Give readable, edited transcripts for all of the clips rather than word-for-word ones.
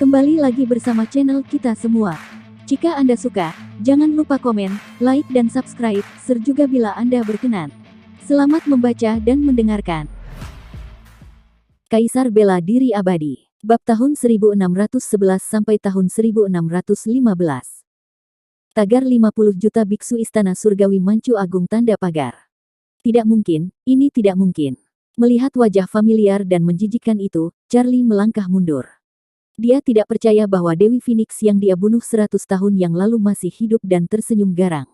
Kembali lagi bersama channel kita semua. Jika Anda suka, jangan lupa komen, like dan subscribe, serta bila Anda berkenan. Selamat membaca dan mendengarkan. Kaisar Bela Diri Abadi. Bab tahun 1611 sampai tahun 1615. Tagar 50 juta biksu Istana Surgawi Mancu Agung tanda pagar. Tidak mungkin, ini tidak mungkin. Melihat wajah familiar dan menjijikkan itu, Charlie melangkah mundur. Dia tidak percaya bahwa Dewi Phoenix yang dia bunuh 100 tahun yang lalu masih hidup dan tersenyum garang.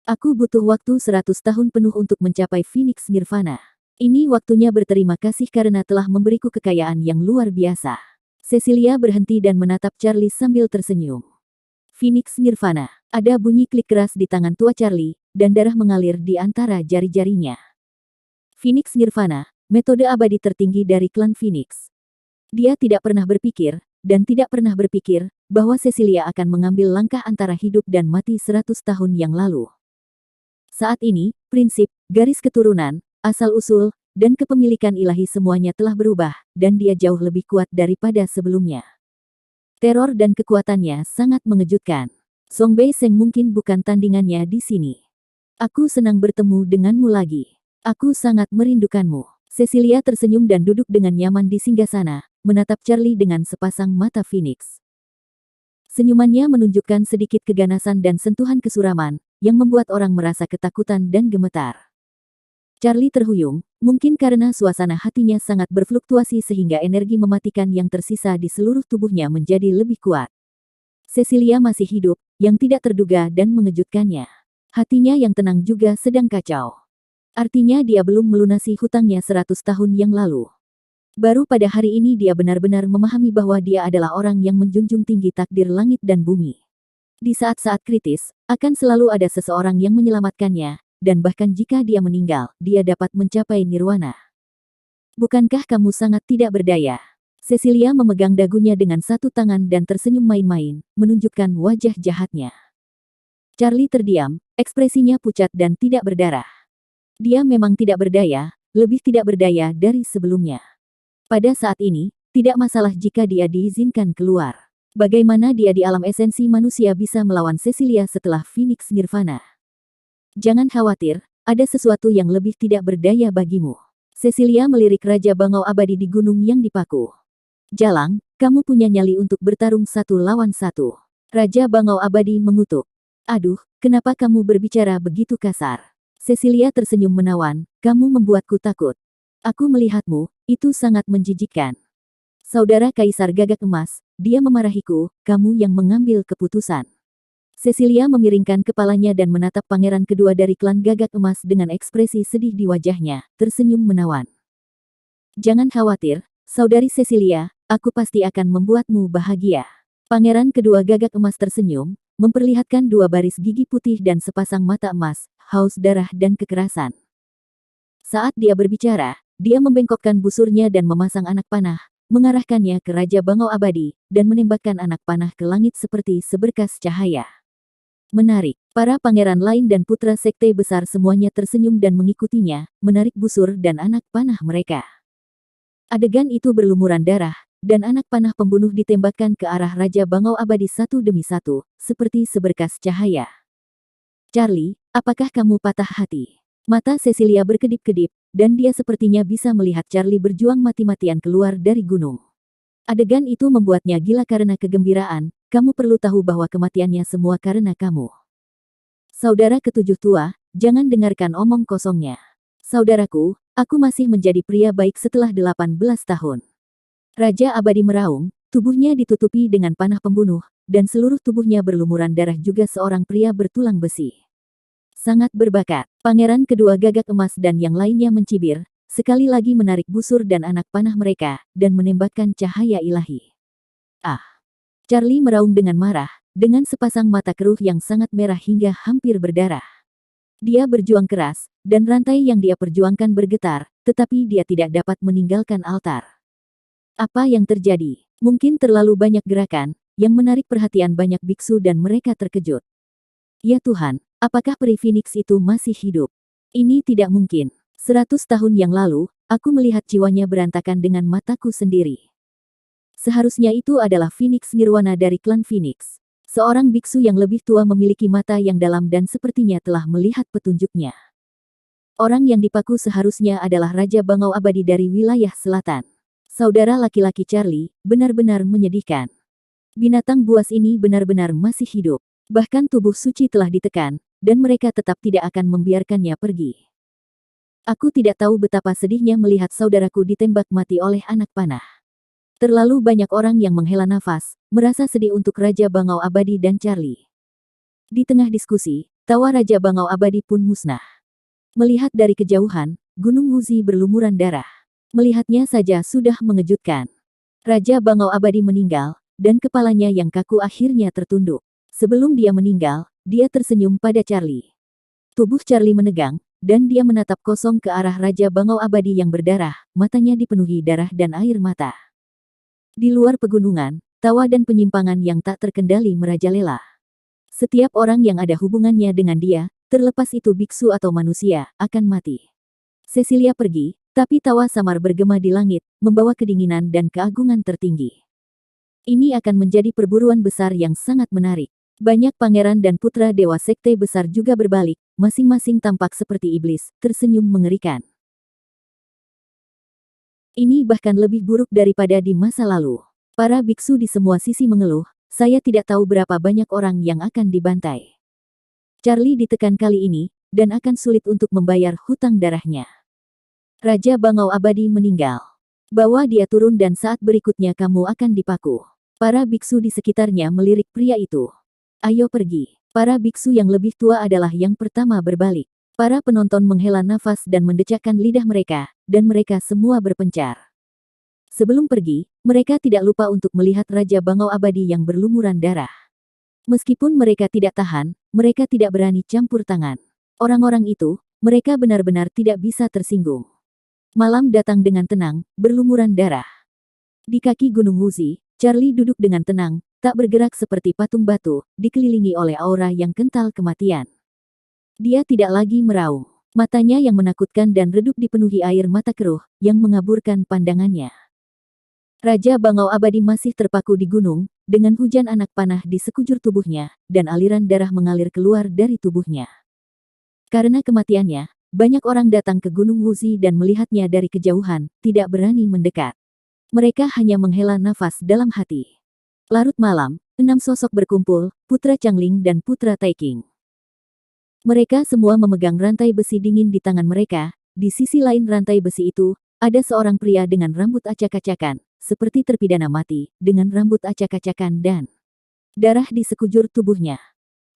Aku butuh waktu 100 tahun penuh untuk mencapai Phoenix Nirvana. Ini waktunya berterima kasih karena telah memberiku kekayaan yang luar biasa. Cecilia berhenti dan menatap Charlie sambil tersenyum. Phoenix Nirvana. Ada bunyi klik keras di tangan tua Charlie, dan darah mengalir di antara jari-jarinya. Phoenix Nirvana, metode abadi tertinggi dari klan Phoenix. Dia tidak pernah berpikir, dan tidak pernah berpikir, bahwa Cecilia akan mengambil langkah antara hidup dan mati 100 tahun yang lalu. Saat ini, prinsip, garis keturunan, asal-usul, dan kepemilikan ilahi semuanya telah berubah, dan dia jauh lebih kuat daripada sebelumnya. Teror dan kekuatannya sangat mengejutkan. Song Bei Seng mungkin bukan tandingannya di sini. Aku senang bertemu denganmu lagi. Aku sangat merindukanmu. Cecilia tersenyum dan duduk dengan nyaman di singgasana, menatap Charlie dengan sepasang mata Phoenix. Senyumannya menunjukkan sedikit keganasan dan sentuhan kesuraman, yang membuat orang merasa ketakutan dan gemetar. Charlie terhuyung, mungkin karena suasana hatinya sangat berfluktuasi sehingga energi mematikan yang tersisa di seluruh tubuhnya menjadi lebih kuat. Cecilia masih hidup, yang tidak terduga dan mengejutkannya. Hatinya yang tenang juga sedang kacau. Artinya dia belum melunasi hutangnya 100 tahun yang lalu. Baru pada hari ini dia benar-benar memahami bahwa dia adalah orang yang menjunjung tinggi takdir langit dan bumi. Di saat-saat kritis, akan selalu ada seseorang yang menyelamatkannya, dan bahkan jika dia meninggal, dia dapat mencapai nirwana. Bukankah kamu sangat tidak berdaya? Cecilia memegang dagunya dengan satu tangan dan tersenyum main-main, menunjukkan wajah jahatnya. Charlie terdiam, ekspresinya pucat dan tidak berdarah. Dia memang tidak berdaya, lebih tidak berdaya dari sebelumnya. Pada saat ini, tidak masalah jika dia diizinkan keluar. Bagaimana dia di alam esensi manusia bisa melawan Cecilia setelah Phoenix Nirvana? Jangan khawatir, ada sesuatu yang lebih tidak berdaya bagimu. Cecilia melirik Raja Bangau Abadi di gunung yang dipaku. Jalang, kamu punya nyali untuk bertarung 1 lawan 1. Raja Bangau Abadi mengutuk. Aduh, kenapa kamu berbicara begitu kasar? Cecilia tersenyum menawan, kamu membuatku takut. Aku melihatmu, itu sangat menjijikkan. Saudara Kaisar Gagak Emas, dia memarahiku, kamu yang mengambil keputusan. Cecilia memiringkan kepalanya dan menatap pangeran kedua dari klan Gagak Emas dengan ekspresi sedih di wajahnya, tersenyum menawan. Jangan khawatir, saudari Cecilia, aku pasti akan membuatmu bahagia. Pangeran kedua Gagak Emas tersenyum, memperlihatkan 2 baris gigi putih dan sepasang mata emas, haus darah dan kekerasan. Saat dia berbicara, dia membengkokkan busurnya dan memasang anak panah, mengarahkannya ke Raja Bangau Abadi, dan menembakkan anak panah ke langit seperti seberkas cahaya. Menarik, para pangeran lain dan putra sekte besar semuanya tersenyum dan mengikutinya, menarik busur dan anak panah mereka. Adegan itu berlumuran darah, dan anak panah pembunuh ditembakkan ke arah Raja Bangau Abadi satu demi satu, seperti seberkas cahaya. Charlie, apakah kamu patah hati? Mata Cecilia berkedip-kedip, dan dia sepertinya bisa melihat Charlie berjuang mati-matian keluar dari gunung. Adegan itu membuatnya gila karena kegembiraan, kamu perlu tahu bahwa kematiannya semua karena kamu. Saudara ketujuh tua, jangan dengarkan omong kosongnya. Saudaraku, aku masih menjadi pria baik setelah 18 tahun. Raja Abadi meraung, tubuhnya ditutupi dengan panah pembunuh, dan seluruh tubuhnya berlumuran darah juga seorang pria bertulang besi. Sangat berbakat, pangeran kedua Gagak Emas dan yang lainnya mencibir, sekali lagi menarik busur dan anak panah mereka, dan menembakkan cahaya ilahi. Ah! Charlie meraung dengan marah, dengan sepasang mata keruh yang sangat merah hingga hampir berdarah. Dia berjuang keras, dan rantai yang dia perjuangkan bergetar, tetapi dia tidak dapat meninggalkan altar. Apa yang terjadi? Mungkin terlalu banyak gerakan, yang menarik perhatian banyak biksu dan mereka terkejut. Ya Tuhan, apakah peri Phoenix itu masih hidup? Ini tidak mungkin. 100 tahun yang lalu, aku melihat jiwanya berantakan dengan mataku sendiri. Seharusnya itu adalah Phoenix Nirwana dari klan Phoenix. Seorang biksu yang lebih tua memiliki mata yang dalam dan sepertinya telah melihat petunjuknya. Orang yang dipaku seharusnya adalah Raja Bangau Abadi dari wilayah selatan. Saudara laki-laki Charlie, benar-benar menyedihkan. Binatang buas ini benar-benar masih hidup. Bahkan tubuh suci telah ditekan, dan mereka tetap tidak akan membiarkannya pergi. Aku tidak tahu betapa sedihnya melihat saudaraku ditembak mati oleh anak panah. Terlalu banyak orang yang menghela nafas, merasa sedih untuk Raja Bangau Abadi dan Charlie. Di tengah diskusi, tawa Raja Bangau Abadi pun musnah. Melihat dari kejauhan, Gunung Wuzi berlumuran darah. Melihatnya saja sudah mengejutkan. Raja Bangau Abadi meninggal, dan kepalanya yang kaku akhirnya tertunduk. Sebelum dia meninggal, dia tersenyum pada Charlie. Tubuh Charlie menegang, dan dia menatap kosong ke arah Raja Bangau Abadi yang berdarah, matanya dipenuhi darah dan air mata. Di luar pegunungan, tawa dan penyimpangan yang tak terkendali merajalela. Setiap orang yang ada hubungannya dengan dia, terlepas itu biksu atau manusia, akan mati. Cecilia pergi, tapi tawa samar bergema di langit, membawa kedinginan dan keagungan tertinggi. Ini akan menjadi perburuan besar yang sangat menarik. Banyak pangeran dan putra dewa sekte besar juga berbalik, masing-masing tampak seperti iblis, tersenyum mengerikan. Ini bahkan lebih buruk daripada di masa lalu. Para biksu di semua sisi mengeluh, saya tidak tahu berapa banyak orang yang akan dibantai. Charlie ditekan kali ini, dan akan sulit untuk membayar hutang darahnya. Raja Bangau Abadi meninggal. Bawa dia turun dan saat berikutnya kamu akan dipaku. Para biksu di sekitarnya melirik pria itu. Ayo pergi. Para biksu yang lebih tua adalah yang pertama berbalik. Para penonton menghela nafas dan mendecakkan lidah mereka, dan mereka semua berpencar. Sebelum pergi, mereka tidak lupa untuk melihat Raja Bangau Abadi yang berlumuran darah. Meskipun mereka tidak tahan, mereka tidak berani campur tangan. Orang-orang itu, mereka benar-benar tidak bisa tersinggung. Malam datang dengan tenang, berlumuran darah. Di kaki Gunung Wuzi, Charlie duduk dengan tenang, tak bergerak seperti patung batu, dikelilingi oleh aura yang kental kematian. Dia tidak lagi meraung. Matanya yang menakutkan dan redup dipenuhi air mata keruh, yang mengaburkan pandangannya. Raja Bangau Abadi masih terpaku di gunung, dengan hujan anak panah di sekujur tubuhnya, dan aliran darah mengalir keluar dari tubuhnya. Karena kematiannya, banyak orang datang ke Gunung Wuzi dan melihatnya dari kejauhan, tidak berani mendekat. Mereka hanya menghela nafas dalam hati. Larut malam, 6 sosok berkumpul, Putra Changling dan Putra Taiking. Mereka semua memegang rantai besi dingin di tangan mereka. Di sisi lain rantai besi itu, ada seorang pria dengan rambut acak-acakan, seperti terpidana mati, dengan rambut acak-acakan dan darah di sekujur tubuhnya.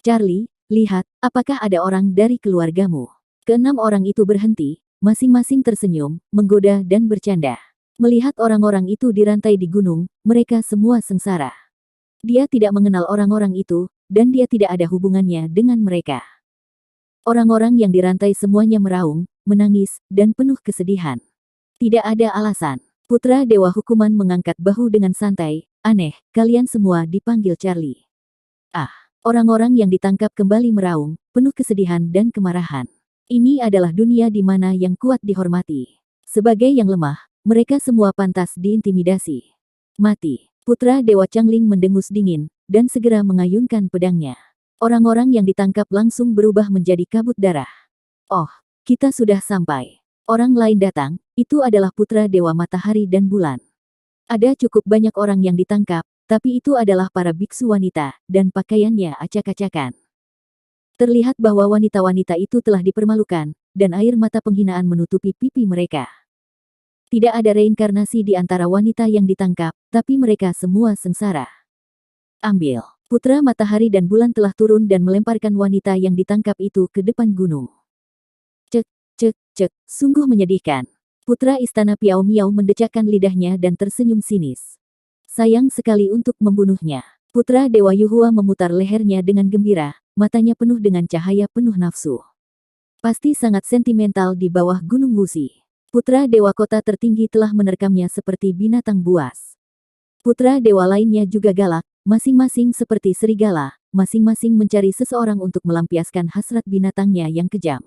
Charlie, lihat, apakah ada orang dari keluargamu? Keenam orang itu berhenti, masing-masing tersenyum, menggoda dan bercanda. Melihat orang-orang itu dirantai di gunung, mereka semua sengsara. Dia tidak mengenal orang-orang itu, dan dia tidak ada hubungannya dengan mereka. Orang-orang yang dirantai semuanya meraung, menangis, dan penuh kesedihan. Tidak ada alasan. Putra Dewa Hukuman mengangkat bahu dengan santai. Aneh, kalian semua dipanggil Charlie. Ah, orang-orang yang ditangkap kembali meraung, penuh kesedihan dan kemarahan. Ini adalah dunia di mana yang kuat dihormati. Sebagai yang lemah, mereka semua pantas diintimidasi. Mati. Putra Dewa Changling mendengus dingin, dan segera mengayunkan pedangnya. Orang-orang yang ditangkap langsung berubah menjadi kabut darah. Oh, kita sudah sampai. Orang lain datang, itu adalah Putra Dewa Matahari dan Bulan. Ada cukup banyak orang yang ditangkap, tapi itu adalah para biksu wanita, dan pakaiannya acak-acakan. Terlihat bahwa wanita-wanita itu telah dipermalukan, dan air mata penghinaan menutupi pipi mereka. Tidak ada reinkarnasi di antara wanita yang ditangkap, tapi mereka semua sengsara. Ambil. Putra Matahari dan Bulan telah turun dan melemparkan wanita yang ditangkap itu ke depan gunung. Cek, cek, cek, sungguh menyedihkan. Putra Istana Piao Miao mendecakkan lidahnya dan tersenyum sinis. Sayang sekali untuk membunuhnya. Putra Dewa Yuhua memutar lehernya dengan gembira, matanya penuh dengan cahaya penuh nafsu. Pasti sangat sentimental di bawah Gunung Wuzi. Putra Dewa Kota tertinggi telah menerkamnya seperti binatang buas. Putra Dewa lainnya juga galak, masing-masing seperti serigala, masing-masing mencari seseorang untuk melampiaskan hasrat binatangnya yang kejam.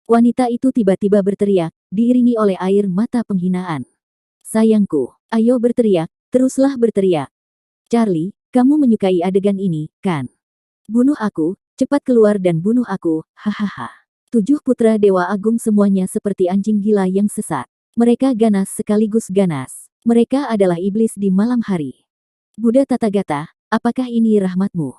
Wanita itu tiba-tiba berteriak, diiringi oleh air mata penghinaan. Sayangku, ayo berteriak, teruslah berteriak. Charlie, kamu menyukai adegan ini, kan? Bunuh aku, cepat keluar dan bunuh aku, hahaha. 7 putra Dewa Agung semuanya seperti anjing gila yang sesat. Mereka ganas sekaligus ganas. Mereka adalah iblis di malam hari. Buddha Tathagata, apakah ini rahmatmu?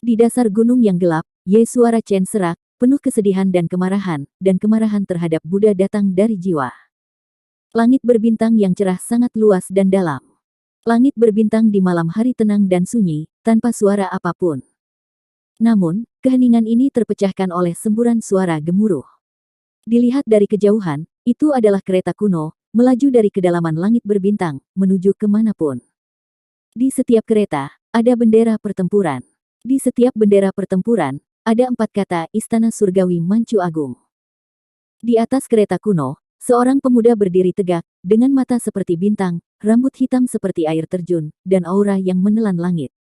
Di dasar gunung yang gelap, suara Chen serak, penuh kesedihan dan kemarahan terhadap Buddha datang dari jiwa. Langit berbintang yang cerah sangat luas dan dalam. Langit berbintang di malam hari tenang dan sunyi, tanpa suara apapun. Namun, keheningan ini terpecahkan oleh semburan suara gemuruh. Dilihat dari kejauhan, itu adalah kereta kuno, melaju dari kedalaman langit berbintang, menuju kemanapun. Di setiap kereta, ada bendera pertempuran. Di setiap bendera pertempuran, ada 4 kata Istana Surgawi Manchu Agung. Di atas kereta kuno, seorang pemuda berdiri tegak, dengan mata seperti bintang, rambut hitam seperti air terjun, dan aura yang menelan langit.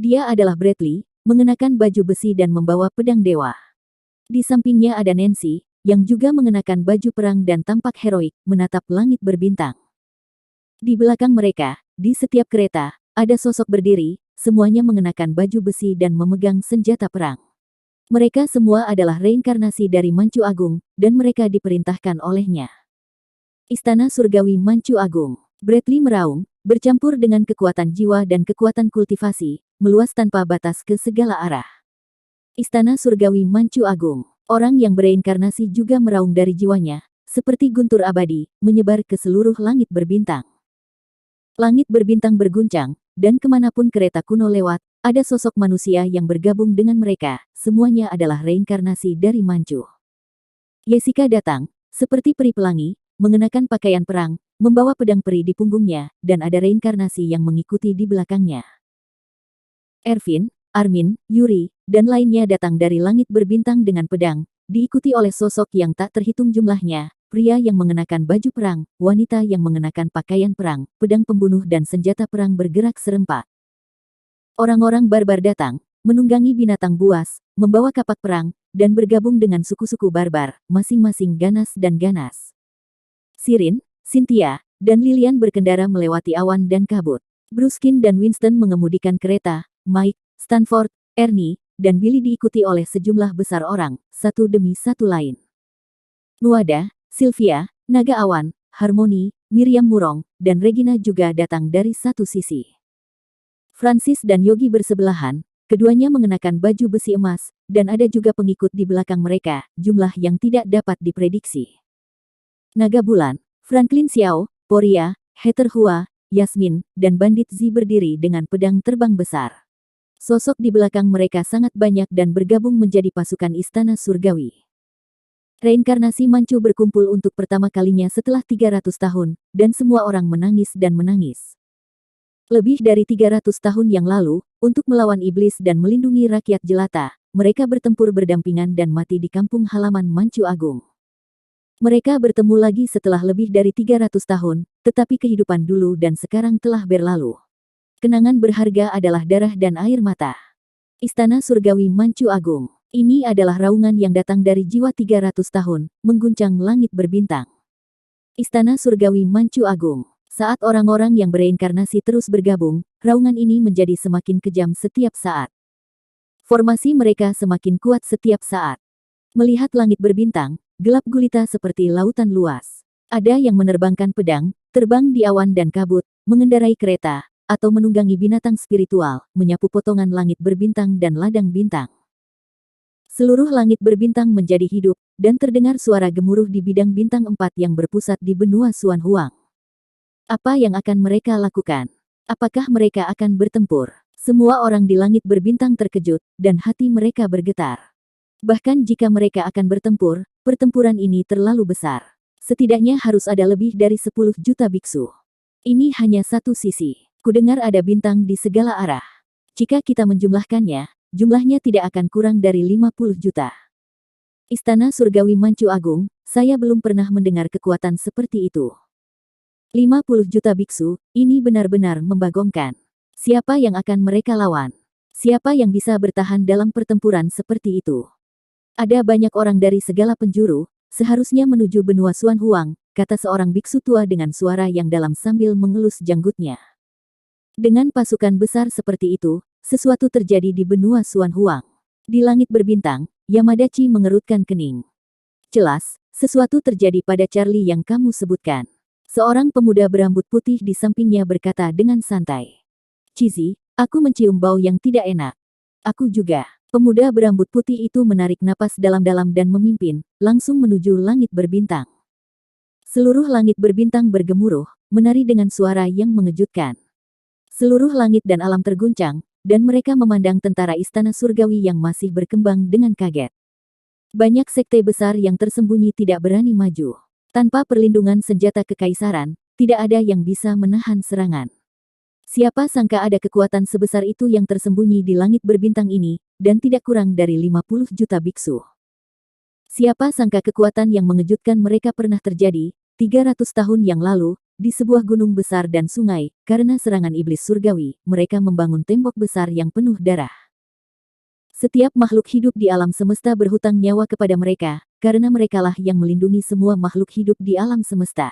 Dia adalah Bradley, mengenakan baju besi dan membawa pedang dewa. Di sampingnya ada Nancy, yang juga mengenakan baju perang dan tampak heroik, menatap langit berbintang. Di belakang mereka, di setiap kereta, ada sosok berdiri, semuanya mengenakan baju besi dan memegang senjata perang. Mereka semua adalah reinkarnasi dari Manchu Agung, dan mereka diperintahkan olehnya. Istana Surgawi Manchu Agung. Bradley meraung, bercampur dengan kekuatan jiwa dan kekuatan kultivasi, meluas tanpa batas ke segala arah. Istana Surgawi Manchu Agung. Orang yang bereinkarnasi juga meraung dari jiwanya, seperti guntur abadi, menyebar ke seluruh langit berbintang. Langit berbintang berguncang, dan kemanapun kereta kuno lewat, ada sosok manusia yang bergabung dengan mereka, semuanya adalah reinkarnasi dari Manchu. Jessica datang, seperti peri pelangi, mengenakan pakaian perang, membawa pedang peri di punggungnya, dan ada reinkarnasi yang mengikuti di belakangnya. Ervin, Armin, Yuri, dan lainnya datang dari langit berbintang dengan pedang, diikuti oleh sosok yang tak terhitung jumlahnya, pria yang mengenakan baju perang, wanita yang mengenakan pakaian perang, pedang pembunuh dan senjata perang bergerak serempak. Orang-orang barbar datang, menunggangi binatang buas, membawa kapak perang, dan bergabung dengan suku-suku barbar, masing-masing ganas dan ganas. Sirin, Cynthia, dan Lilian berkendara melewati awan dan kabut. Bruskin dan Winston mengemudikan kereta, Mike, Stanford, Ernie, dan Billy diikuti oleh sejumlah besar orang, satu demi satu lain. Nuada, Sylvia, Naga Awan, Harmony, Miriam Murong, dan Regina juga datang dari satu sisi. Francis dan Yogi bersebelahan, keduanya mengenakan baju besi emas, dan ada juga pengikut di belakang mereka, jumlah yang tidak dapat diprediksi. Naga Bulan, Franklin Xiao, Poria, Heather Hua, Yasmin, dan Bandit Z berdiri dengan pedang terbang besar. Sosok di belakang mereka sangat banyak dan bergabung menjadi pasukan Istana Surgawi. Reinkarnasi Manchu berkumpul untuk pertama kalinya setelah 300 tahun, dan semua orang menangis dan menangis. Lebih dari 300 tahun yang lalu, untuk melawan iblis dan melindungi rakyat jelata, mereka bertempur berdampingan dan mati di kampung halaman Manchu Agung. Mereka bertemu lagi setelah lebih dari 300 tahun, tetapi kehidupan dulu dan sekarang telah berlalu. Kenangan berharga adalah darah dan air mata. Istana Surgawi Manchu Agung. Ini adalah raungan yang datang dari jiwa 300 tahun, mengguncang langit berbintang. Istana Surgawi Manchu Agung. Saat orang-orang yang bereinkarnasi terus bergabung, raungan ini menjadi semakin kejam setiap saat. Formasi mereka semakin kuat setiap saat. Melihat langit berbintang, gelap gulita seperti lautan luas. Ada yang menerbangkan pedang, terbang di awan dan kabut, mengendarai kereta, atau menunggangi binatang spiritual, menyapu potongan langit berbintang dan ladang bintang. Seluruh langit berbintang menjadi hidup, dan terdengar suara gemuruh di bidang bintang 4 yang berpusat di benua Suan Huang. Apa yang akan mereka lakukan? Apakah mereka akan bertempur? Semua orang di langit berbintang terkejut, dan hati mereka bergetar. Bahkan jika mereka akan bertempur, pertempuran ini terlalu besar. Setidaknya harus ada lebih dari 10 juta biksu. Ini hanya satu sisi. Kudengar ada bintang di segala arah. Jika kita menjumlahkannya, jumlahnya tidak akan kurang dari 50 juta. Istana Surgawi Manchu Agung, saya belum pernah mendengar kekuatan seperti itu. 50 juta biksu, ini benar-benar membagongkan. Siapa yang akan mereka lawan? Siapa yang bisa bertahan dalam pertempuran seperti itu? Ada banyak orang dari segala penjuru, seharusnya menuju benua Suan Huang, kata seorang biksu tua dengan suara yang dalam sambil mengelus janggutnya. Dengan pasukan besar seperti itu, sesuatu terjadi di benua Xuan Huang. Di langit berbintang, Yamadachi mengerutkan kening. Jelas, sesuatu terjadi pada Charlie yang kamu sebutkan. Seorang pemuda berambut putih di sampingnya berkata dengan santai. Cizi, aku mencium bau yang tidak enak. Aku juga. Pemuda berambut putih itu menarik napas dalam-dalam dan memimpin, langsung menuju langit berbintang. Seluruh langit berbintang bergemuruh, menari dengan suara yang mengejutkan. Seluruh langit dan alam terguncang, dan mereka memandang tentara istana surgawi yang masih berkembang dengan kaget. Banyak sekte besar yang tersembunyi tidak berani maju. Tanpa perlindungan senjata kekaisaran, tidak ada yang bisa menahan serangan. Siapa sangka ada kekuatan sebesar itu yang tersembunyi di langit berbintang ini, dan tidak kurang dari 50 juta biksu. Siapa sangka kekuatan yang mengejutkan mereka pernah terjadi, 300 tahun yang lalu, di sebuah gunung besar dan sungai, karena serangan iblis surgawi, mereka membangun tembok besar yang penuh darah. Setiap makhluk hidup di alam semesta berhutang nyawa kepada mereka, karena merekalah yang melindungi semua makhluk hidup di alam semesta.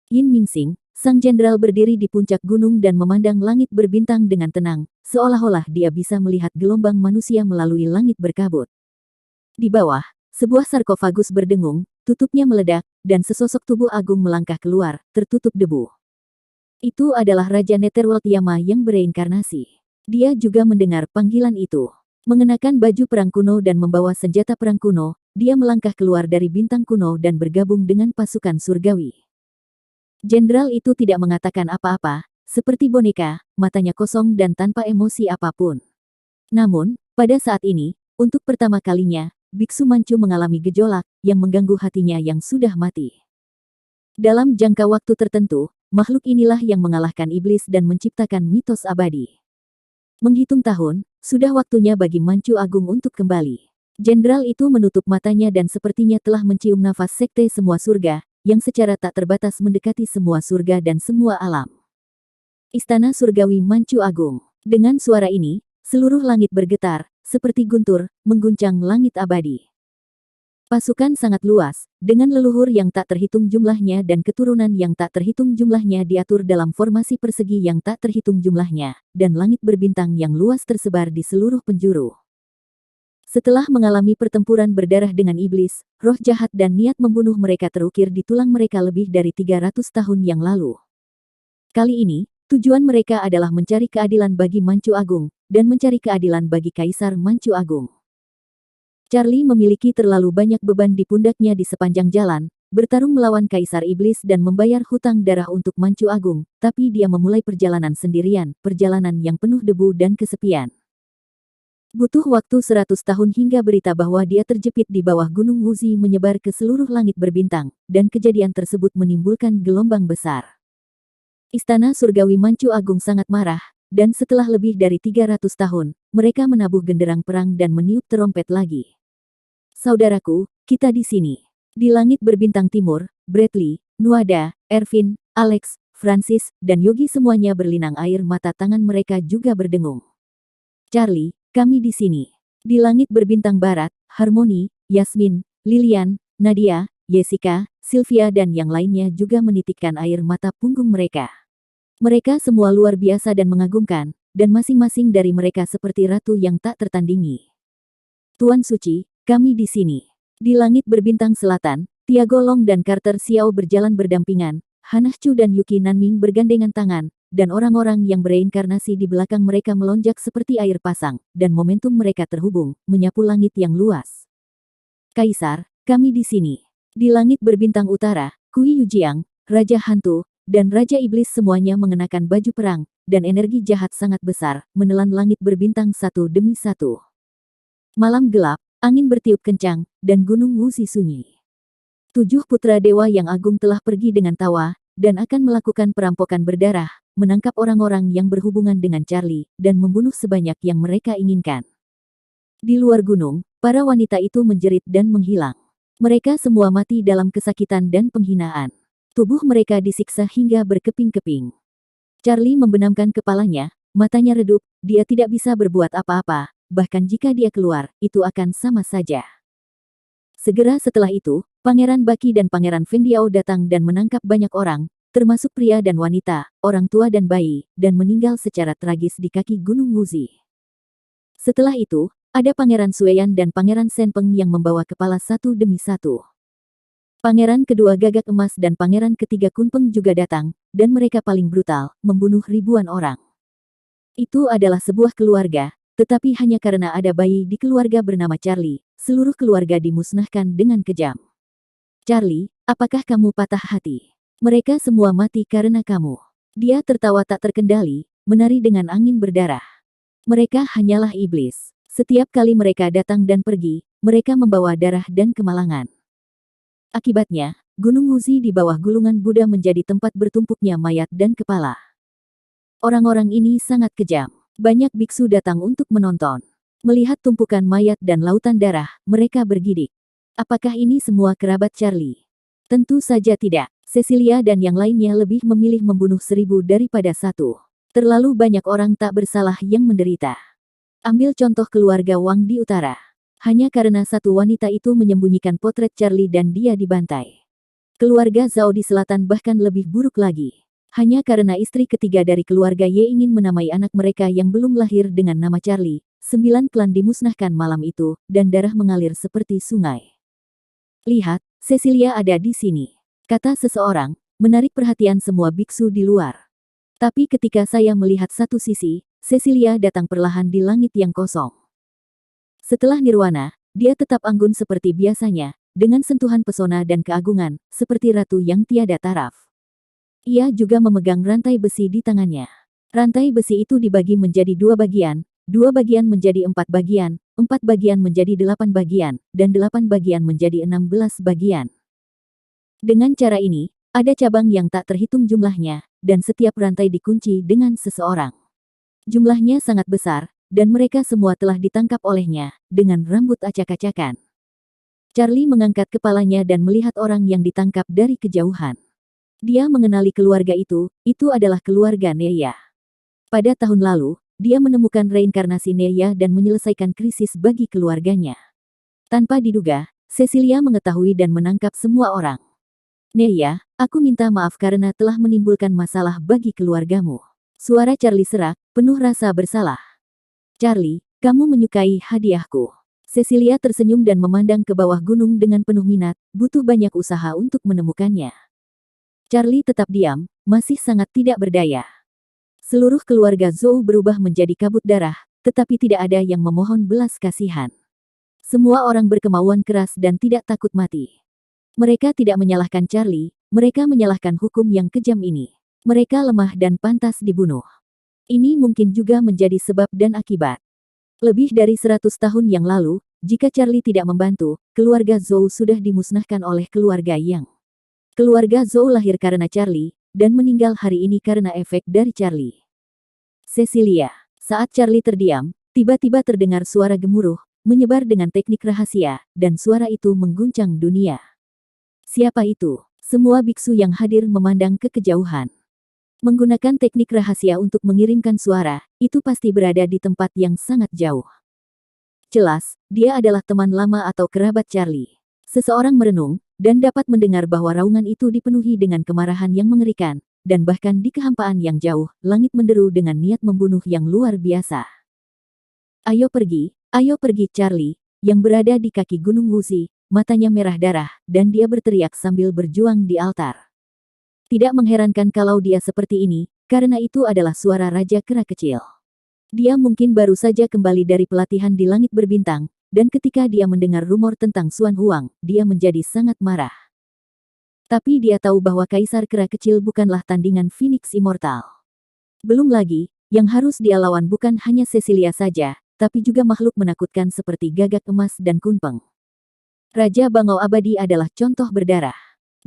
Yin Mingxing, sang jenderal berdiri di puncak gunung dan memandang langit berbintang dengan tenang, seolah-olah dia bisa melihat gelombang manusia melalui langit berkabut. Di bawah, sebuah sarkofagus berdengung, tutupnya meledak, dan sesosok tubuh agung melangkah keluar, tertutup debu. Itu adalah Raja Netherworld Yama yang bereinkarnasi. Dia juga mendengar panggilan itu. Mengenakan baju perang kuno dan membawa senjata perang kuno, dia melangkah keluar dari bintang kuno dan bergabung dengan pasukan surgawi. Jenderal itu tidak mengatakan apa-apa, seperti boneka, matanya kosong dan tanpa emosi apapun. Namun, pada saat ini, untuk pertama kalinya, Biksu Manchu mengalami gejolak yang mengganggu hatinya yang sudah mati. Dalam jangka waktu tertentu, makhluk inilah yang mengalahkan iblis dan menciptakan mitos abadi. Menghitung tahun, sudah waktunya bagi Manchu Agung untuk kembali. Jenderal itu menutup matanya dan sepertinya telah mencium nafas sekte semua surga, yang secara tak terbatas mendekati semua surga dan semua alam. Istana Surgawi Manchu Agung. Dengan suara ini, seluruh langit bergetar, seperti guntur, mengguncang langit abadi. Pasukan sangat luas, dengan leluhur yang tak terhitung jumlahnya dan keturunan yang tak terhitung jumlahnya diatur dalam formasi persegi yang tak terhitung jumlahnya, dan langit berbintang yang luas tersebar di seluruh penjuru. Setelah mengalami pertempuran berdarah dengan iblis, roh jahat dan niat membunuh mereka terukir di tulang mereka lebih dari 300 tahun yang lalu. Kali ini, tujuan mereka adalah mencari keadilan bagi Manchu Agung, dan mencari keadilan bagi Kaisar Manchu Agung. Charlie memiliki terlalu banyak beban di pundaknya di sepanjang jalan, bertarung melawan Kaisar Iblis dan membayar hutang darah untuk Manchu Agung, tapi dia memulai perjalanan sendirian, perjalanan yang penuh debu dan kesepian. Butuh waktu 100 tahun hingga berita bahwa dia terjepit di bawah Gunung Wuzi menyebar ke seluruh langit berbintang, dan kejadian tersebut menimbulkan gelombang besar. Istana Surgawi Manchu Agung sangat marah, dan setelah lebih dari 300 tahun, mereka menabuh genderang perang dan meniup terompet lagi. Saudaraku, kita di sini. Di langit berbintang timur, Bradley, Nuada, Ervin, Alex, Francis, dan Yogi semuanya berlinang air mata, tangan mereka juga berdengung. Charlie, kami di sini. Di langit berbintang barat, Harmony, Yasmin, Lilian, Nadia, Jessica, Sylvia dan yang lainnya juga menitikkan air mata punggung mereka. Mereka semua luar biasa dan mengagumkan, dan masing-masing dari mereka seperti ratu yang tak tertandingi. Tuan Suci, kami di sini. Di langit berbintang selatan, Tiago Long dan Carter Xiao berjalan berdampingan, Hannah Chu dan Yuki Nanming bergandengan tangan, dan orang-orang yang bereinkarnasi di belakang mereka melonjak seperti air pasang, dan momentum mereka terhubung, menyapu langit yang luas. Kaisar, kami di sini. Di langit berbintang utara, Kui Yujiang, Raja Hantu, dan Raja Iblis semuanya mengenakan baju perang, dan energi jahat sangat besar, menelan langit berbintang satu demi satu. Malam gelap, angin bertiup kencang, dan Gunung Wuzi sunyi. 7 putra dewa yang agung telah pergi dengan tawa, dan akan melakukan perampokan berdarah, menangkap orang-orang yang berhubungan dengan Charlie, dan membunuh sebanyak yang mereka inginkan. Di luar gunung, para wanita itu menjerit dan menghilang. Mereka semua mati dalam kesakitan dan penghinaan. Tubuh mereka disiksa hingga berkeping-keping. Charlie membenamkan kepalanya, matanya redup, dia tidak bisa berbuat apa-apa, bahkan jika dia keluar, itu akan sama saja. Segera setelah itu, Pangeran Baki dan Pangeran Feng Diao datang dan menangkap banyak orang, termasuk pria dan wanita, orang tua dan bayi, dan meninggal secara tragis di kaki Gunung Wuzi. Setelah itu, ada Pangeran Sueyan dan Pangeran Senpeng yang membawa kepala satu demi satu. Pangeran kedua Gagak Emas dan Pangeran ketiga Kunpeng juga datang, dan mereka paling brutal, membunuh ribuan orang. Itu adalah sebuah keluarga, tetapi hanya karena ada bayi di keluarga bernama Charlie, seluruh keluarga dimusnahkan dengan kejam. Charlie, apakah kamu patah hati? Mereka semua mati karena kamu. Dia tertawa tak terkendali, menari dengan angin berdarah. Mereka hanyalah iblis. Setiap kali mereka datang dan pergi, mereka membawa darah dan kemalangan. Akibatnya, Gunung Wuzi di bawah gulungan Buddha menjadi tempat bertumpuknya mayat dan kepala. Orang-orang ini sangat kejam. Banyak biksu datang untuk menonton. Melihat tumpukan mayat dan lautan darah, mereka bergidik. Apakah ini semua kerabat Charlie? Tentu saja tidak. Cecilia dan yang lainnya lebih memilih membunuh 1000 daripada 1. Terlalu banyak orang tak bersalah yang menderita. Ambil contoh keluarga Wang di utara. Hanya karena satu wanita itu menyembunyikan potret Charlie dan dia dibantai. Keluarga Zhao di selatan bahkan lebih buruk lagi. Hanya karena istri ketiga dari keluarga Ye ingin menamai anak mereka yang belum lahir dengan nama Charlie, 9 klan dimusnahkan malam itu, dan darah mengalir seperti sungai. Lihat, Cecilia ada di sini, kata seseorang, menarik perhatian semua biksu di luar. Tapi ketika saya melihat satu sisi, Cecilia datang perlahan di langit yang kosong. Setelah nirwana, dia tetap anggun seperti biasanya, dengan sentuhan pesona dan keagungan, seperti ratu yang tiada taraf. Ia juga memegang rantai besi di tangannya. Rantai besi itu dibagi menjadi 2 bagian, 2 bagian menjadi 4 bagian, 4 bagian menjadi 8 bagian, dan 8 bagian menjadi 16 bagian. Dengan cara ini, ada cabang yang tak terhitung jumlahnya, dan setiap rantai dikunci dengan seseorang. Jumlahnya sangat besar, dan mereka semua telah ditangkap olehnya, dengan rambut acak-acakan. Charlie mengangkat kepalanya dan melihat orang yang ditangkap dari kejauhan. Dia mengenali keluarga itu adalah keluarga Neya. Pada tahun lalu, dia menemukan reinkarnasi Neya dan menyelesaikan krisis bagi keluarganya. Tanpa diduga, Cecilia mengetahui dan menangkap semua orang. Neya, aku minta maaf karena telah menimbulkan masalah bagi keluargamu. Suara Charlie serak, penuh rasa bersalah. Charlie, kamu menyukai hadiahku. Cecilia tersenyum dan memandang ke bawah gunung dengan penuh minat, butuh banyak usaha untuk menemukannya. Charlie tetap diam, masih sangat tidak berdaya. Seluruh keluarga Zhou berubah menjadi kabut darah, tetapi tidak ada yang memohon belas kasihan. Semua orang berkemauan keras dan tidak takut mati. Mereka tidak menyalahkan Charlie, mereka menyalahkan hukum yang kejam ini. Mereka lemah dan pantas dibunuh. Ini mungkin juga menjadi sebab dan akibat. Lebih dari 100 tahun yang lalu, jika Charlie tidak membantu, keluarga Zhou sudah dimusnahkan oleh keluarga Yang. Keluarga Zhou lahir karena Charlie, dan meninggal hari ini karena efek dari Charlie. Cecilia. Saat Charlie terdiam, tiba-tiba terdengar suara gemuruh, menyebar dengan teknik rahasia, dan suara itu mengguncang dunia. Siapa itu? Semua biksu yang hadir memandang ke kejauhan. Menggunakan teknik rahasia untuk mengirimkan suara, itu pasti berada di tempat yang sangat jauh. Jelas, dia adalah teman lama atau kerabat Charlie. Seseorang merenung, dan dapat mendengar bahwa raungan itu dipenuhi dengan kemarahan yang mengerikan, dan bahkan di kehampaan yang jauh, langit menderu dengan niat membunuh yang luar biasa. Ayo pergi Charlie, yang berada di kaki Gunung Wuzi, matanya merah darah, dan dia berteriak sambil berjuang di altar. Tidak mengherankan kalau dia seperti ini, karena itu adalah suara Raja Kera Kecil. Dia mungkin baru saja kembali dari pelatihan di langit berbintang, dan ketika dia mendengar rumor tentang Xuan Huang, dia menjadi sangat marah. Tapi dia tahu bahwa Kaisar Kera Kecil bukanlah tandingan Phoenix Immortal. Belum lagi, yang harus dia lawan bukan hanya Cecilia saja, tapi juga makhluk menakutkan seperti Gagak Emas dan Kunpeng. Raja Bangau Abadi adalah contoh berdarah.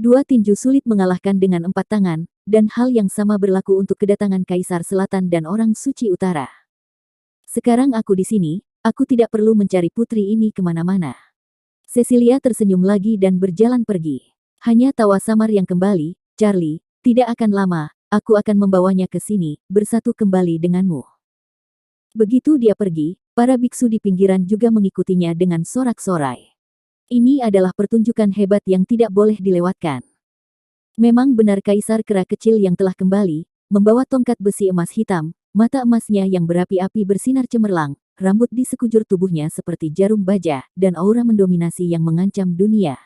2 tinju sulit mengalahkan dengan 4 tangan, dan hal yang sama berlaku untuk kedatangan Kaisar Selatan dan Orang Suci Utara. Sekarang aku di sini, aku tidak perlu mencari putri ini kemana-mana. Cecilia tersenyum lagi dan berjalan pergi. Hanya tawa samar yang kembali, Charlie, tidak akan lama, aku akan membawanya ke sini, bersatu kembali denganmu. Begitu dia pergi, para biksu di pinggiran juga mengikutinya dengan sorak-sorai. Ini adalah pertunjukan hebat yang tidak boleh dilewatkan. Memang benar kaisar kera kecil yang telah kembali, membawa tongkat besi emas hitam, mata emasnya yang berapi-api bersinar cemerlang, rambut di sekujur tubuhnya seperti jarum baja, dan aura mendominasi yang mengancam dunia.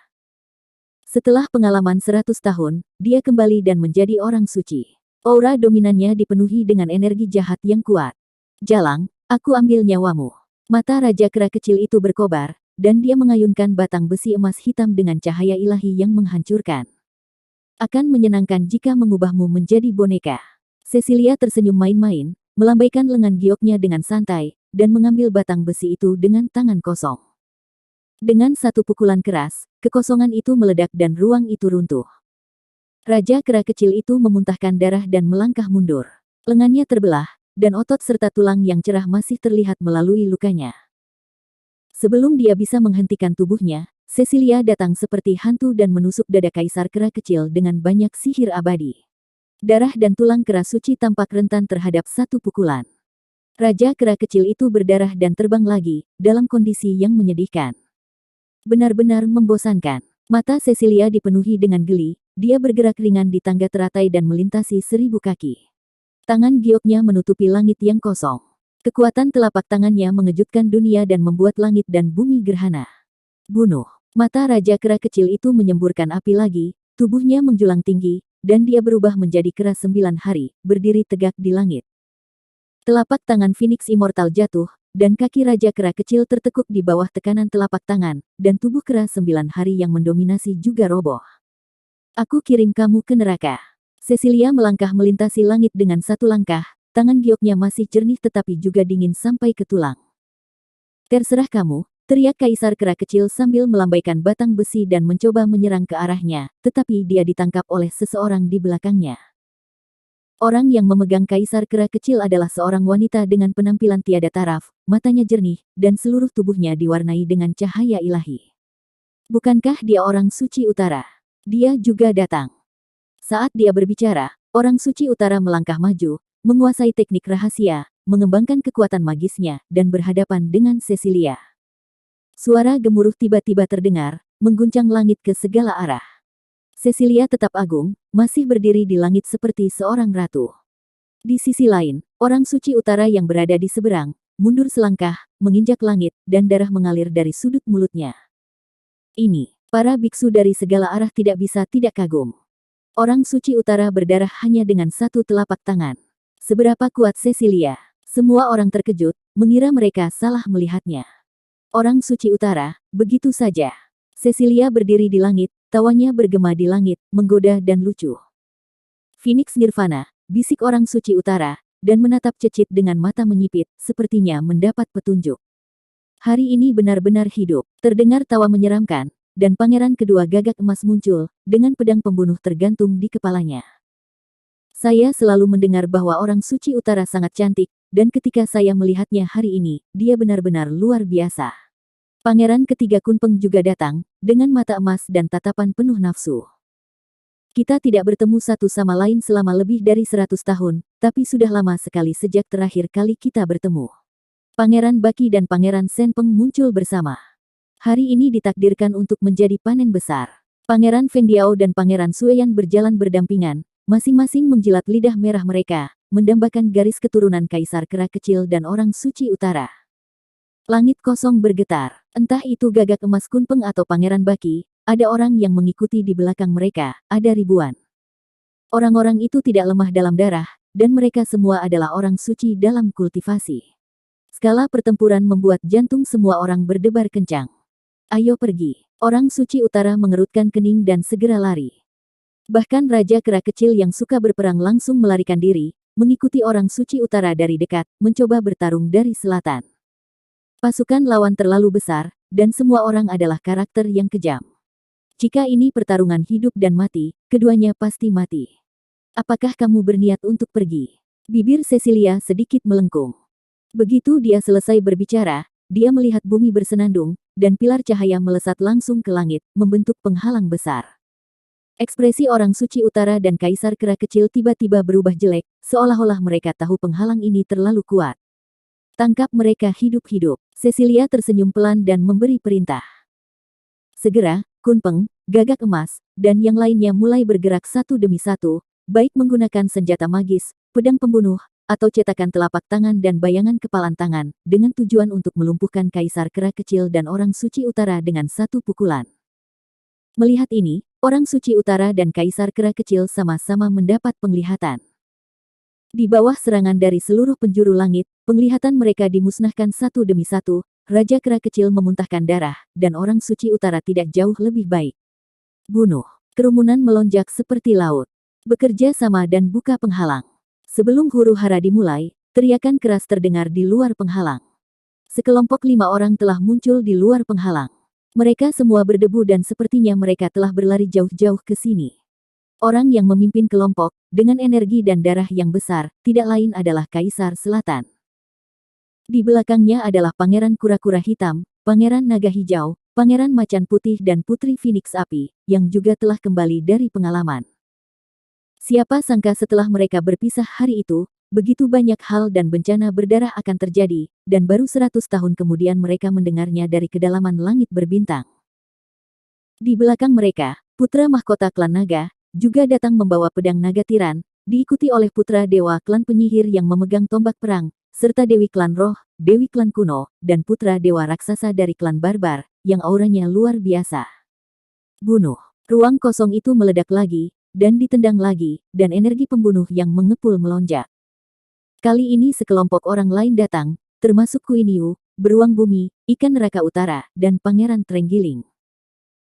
Setelah pengalaman 100 tahun, dia kembali dan menjadi orang suci. Aura dominannya dipenuhi dengan energi jahat yang kuat. Jalang, aku ambil nyawamu. Mata Raja Kera kecil itu berkobar, dan dia mengayunkan batang besi emas hitam dengan cahaya ilahi yang menghancurkan. Akan menyenangkan jika mengubahmu menjadi boneka. Cecilia tersenyum main-main, melambaikan lengan gioknya dengan santai, dan mengambil batang besi itu dengan tangan kosong. Dengan satu pukulan keras, kekosongan itu meledak dan ruang itu runtuh. Raja Kera kecil itu memuntahkan darah dan melangkah mundur. Lengannya terbelah, dan otot serta tulang yang cerah masih terlihat melalui lukanya. Sebelum dia bisa menghentikan tubuhnya, Cecilia datang seperti hantu dan menusuk dada kaisar kera kecil dengan banyak sihir abadi. Darah dan tulang kera suci tampak rentan terhadap satu pukulan. Raja kera kecil itu berdarah dan terbang lagi, dalam kondisi yang menyedihkan. Benar-benar membosankan. Mata Cecilia dipenuhi dengan geli, dia bergerak ringan di tangga teratai dan melintasi 1000 kaki. Tangan gioknya menutupi langit yang kosong. Kekuatan telapak tangannya mengejutkan dunia dan membuat langit dan bumi gerhana. Bunuh. Mata Raja Kera kecil itu menyemburkan api lagi, tubuhnya menjulang tinggi, dan dia berubah menjadi kera 9 hari, berdiri tegak di langit. Telapak tangan Phoenix Immortal jatuh, dan kaki Raja Kera kecil tertekuk di bawah tekanan telapak tangan, dan tubuh kera 9 hari yang mendominasi juga roboh. Aku kirim kamu ke neraka. Cecilia melangkah melintasi langit dengan satu langkah, tangan gioknya masih jernih tetapi juga dingin sampai ke tulang. Terserah kamu, teriak kaisar kera kecil sambil melambaikan batang besi dan mencoba menyerang ke arahnya, tetapi dia ditangkap oleh seseorang di belakangnya. Orang yang memegang kaisar kera kecil adalah seorang wanita dengan penampilan tiada taraf, matanya jernih, dan seluruh tubuhnya diwarnai dengan cahaya ilahi. Bukankah dia orang suci utara? Dia juga datang. Saat dia berbicara, orang suci utara melangkah maju, menguasai teknik rahasia, mengembangkan kekuatan magisnya, dan berhadapan dengan Cecilia. Suara gemuruh tiba-tiba terdengar, mengguncang langit ke segala arah. Cecilia tetap agung, masih berdiri di langit seperti seorang ratu. Di sisi lain, orang suci utara yang berada di seberang, mundur selangkah, menginjak langit, dan darah mengalir dari sudut mulutnya. Ini, para biksu dari segala arah tidak bisa tidak kagum. Orang suci utara berdarah hanya dengan satu telapak tangan. Seberapa kuat Cecilia? Semua orang terkejut, mengira mereka salah melihatnya. Orang suci utara, begitu saja. Cecilia berdiri di langit, tawanya bergema di langit, menggoda dan lucu. Phoenix Nirvana, bisik orang suci utara, dan menatap Cecit dengan mata menyipit, sepertinya mendapat petunjuk. Hari ini benar-benar hidup, terdengar tawa menyeramkan, dan pangeran kedua gagak emas muncul, dengan pedang pembunuh tergantung di kepalanya. Saya selalu mendengar bahwa orang suci utara sangat cantik, dan ketika saya melihatnya hari ini, dia benar-benar luar biasa. Pangeran ketiga Kunpeng juga datang, dengan mata emas dan tatapan penuh nafsu. Kita tidak bertemu satu sama lain selama lebih dari 100 tahun, tapi sudah lama sekali sejak terakhir kali kita bertemu. Pangeran Baki dan Pangeran Senpeng muncul bersama. Hari ini ditakdirkan untuk menjadi panen besar. Pangeran Feng Diao dan Pangeran Sueyan berjalan berdampingan, masing-masing menjilat lidah merah mereka, mendambakan garis keturunan kaisar kera kecil dan orang suci utara. Langit kosong bergetar, entah itu gagak emas Kunpeng atau Pangeran Baki, ada orang yang mengikuti di belakang mereka, ada ribuan. Orang-orang itu tidak lemah dalam darah, dan mereka semua adalah orang suci dalam kultivasi. Skala pertempuran membuat jantung semua orang berdebar kencang. Ayo pergi. Orang suci utara mengerutkan kening dan segera lari. Bahkan Raja Kera kecil yang suka berperang langsung melarikan diri, mengikuti orang suci utara dari dekat, mencoba bertarung dari selatan. Pasukan lawan terlalu besar, dan semua orang adalah karakter yang kejam. Jika ini pertarungan hidup dan mati, keduanya pasti mati. Apakah kamu berniat untuk pergi? Bibir Cecilia sedikit melengkung. Begitu dia selesai berbicara, dia melihat bumi bersenandung, dan pilar cahaya melesat langsung ke langit, membentuk penghalang besar. Ekspresi orang suci utara dan kaisar kera kecil tiba-tiba berubah jelek, seolah-olah mereka tahu penghalang ini terlalu kuat. Tangkap mereka hidup-hidup. Cecilia tersenyum pelan dan memberi perintah. Segera, Kunpeng, Gagak Emas, dan yang lainnya mulai bergerak satu demi satu, baik menggunakan senjata magis, pedang pembunuh, atau cetakan telapak tangan dan bayangan kepalan tangan, dengan tujuan untuk melumpuhkan Kaisar Kera Kecil dan Orang Suci Utara dengan satu pukulan. Melihat ini, Orang Suci Utara dan Kaisar Kera Kecil sama-sama mendapat penglihatan. Di bawah serangan dari seluruh penjuru langit, penglihatan mereka dimusnahkan satu demi satu, Raja Kera Kecil memuntahkan darah, dan Orang Suci Utara tidak jauh lebih baik. Bunuh. Kerumunan melonjak seperti laut. Bekerja sama dan buka penghalang. Sebelum huru-hara dimulai, teriakan keras terdengar di luar penghalang. Sekelompok 5 orang telah muncul di luar penghalang. Mereka semua berdebu dan sepertinya mereka telah berlari jauh-jauh ke sini. Orang yang memimpin kelompok, dengan energi dan darah yang besar, tidak lain adalah Kaisar Selatan. Di belakangnya adalah Pangeran Kura-Kura Hitam, Pangeran Naga Hijau, Pangeran Macan Putih dan Putri Phoenix Api, yang juga telah kembali dari pengalaman. Siapa sangka setelah mereka berpisah hari itu, begitu banyak hal dan bencana berdarah akan terjadi, dan baru 100 tahun kemudian mereka mendengarnya dari kedalaman langit berbintang. Di belakang mereka, putra mahkota klan naga, juga datang membawa pedang naga tiran, diikuti oleh putra dewa klan penyihir yang memegang tombak perang, serta dewi klan roh, dewi klan kuno, dan putra dewa raksasa dari klan barbar, yang auranya luar biasa. Bunuh. Ruang kosong itu meledak lagi, dan ditendang lagi, dan energi pembunuh yang mengepul melonjak. Kali ini sekelompok orang lain datang, termasuk Kuiniu, Beruang Bumi, Ikan Neraka Utara, dan Pangeran Trenggiling.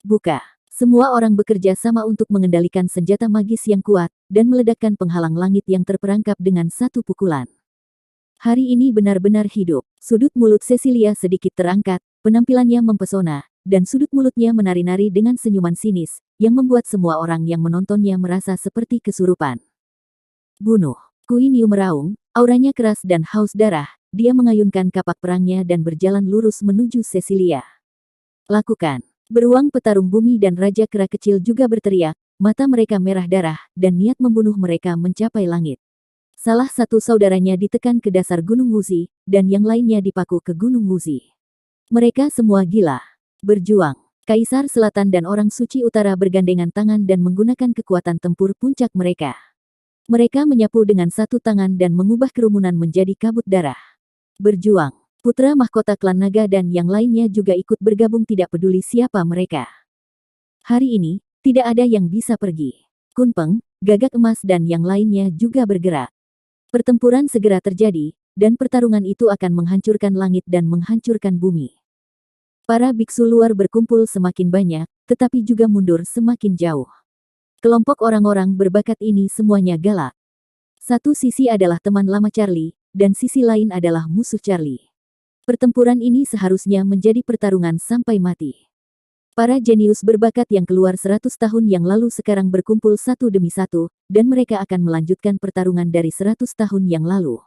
Buka. Semua orang bekerja sama untuk mengendalikan senjata magis yang kuat, dan meledakkan penghalang langit yang terperangkap dengan satu pukulan. Hari ini benar-benar hidup. Sudut mulut Cecilia sedikit terangkat, penampilannya mempesona, dan sudut mulutnya menari-nari dengan senyuman sinis, yang membuat semua orang yang menontonnya merasa seperti kesurupan. Bunuh. Kuiniu meraung, auranya keras dan haus darah, dia mengayunkan kapak perangnya dan berjalan lurus menuju Cecilia. Lakukan. Beruang petarung bumi dan Raja Kera Kecil juga berteriak, mata mereka merah darah, dan niat membunuh mereka mencapai langit. Salah satu saudaranya ditekan ke dasar Gunung Wuzi, dan yang lainnya dipaku ke Gunung Wuzi. Mereka semua gila. Berjuang. Kaisar Selatan dan Orang Suci Utara bergandengan tangan dan menggunakan kekuatan tempur puncak mereka. Mereka menyapu dengan satu tangan dan mengubah kerumunan menjadi kabut darah. Berjuang. Putra mahkota klan naga dan yang lainnya juga ikut bergabung tidak peduli siapa mereka. Hari ini, tidak ada yang bisa pergi. Kunpeng, Gagak Emas dan yang lainnya juga bergerak. Pertempuran segera terjadi, dan pertarungan itu akan menghancurkan langit dan menghancurkan bumi. Para biksu luar berkumpul semakin banyak, tetapi juga mundur semakin jauh. Kelompok orang-orang berbakat ini semuanya galak. Satu sisi adalah teman lama Charlie, dan sisi lain adalah musuh Charlie. Pertempuran ini seharusnya menjadi pertarungan sampai mati. Para jenius berbakat yang keluar 100 tahun yang lalu sekarang berkumpul satu demi satu, dan mereka akan melanjutkan pertarungan dari 100 tahun yang lalu.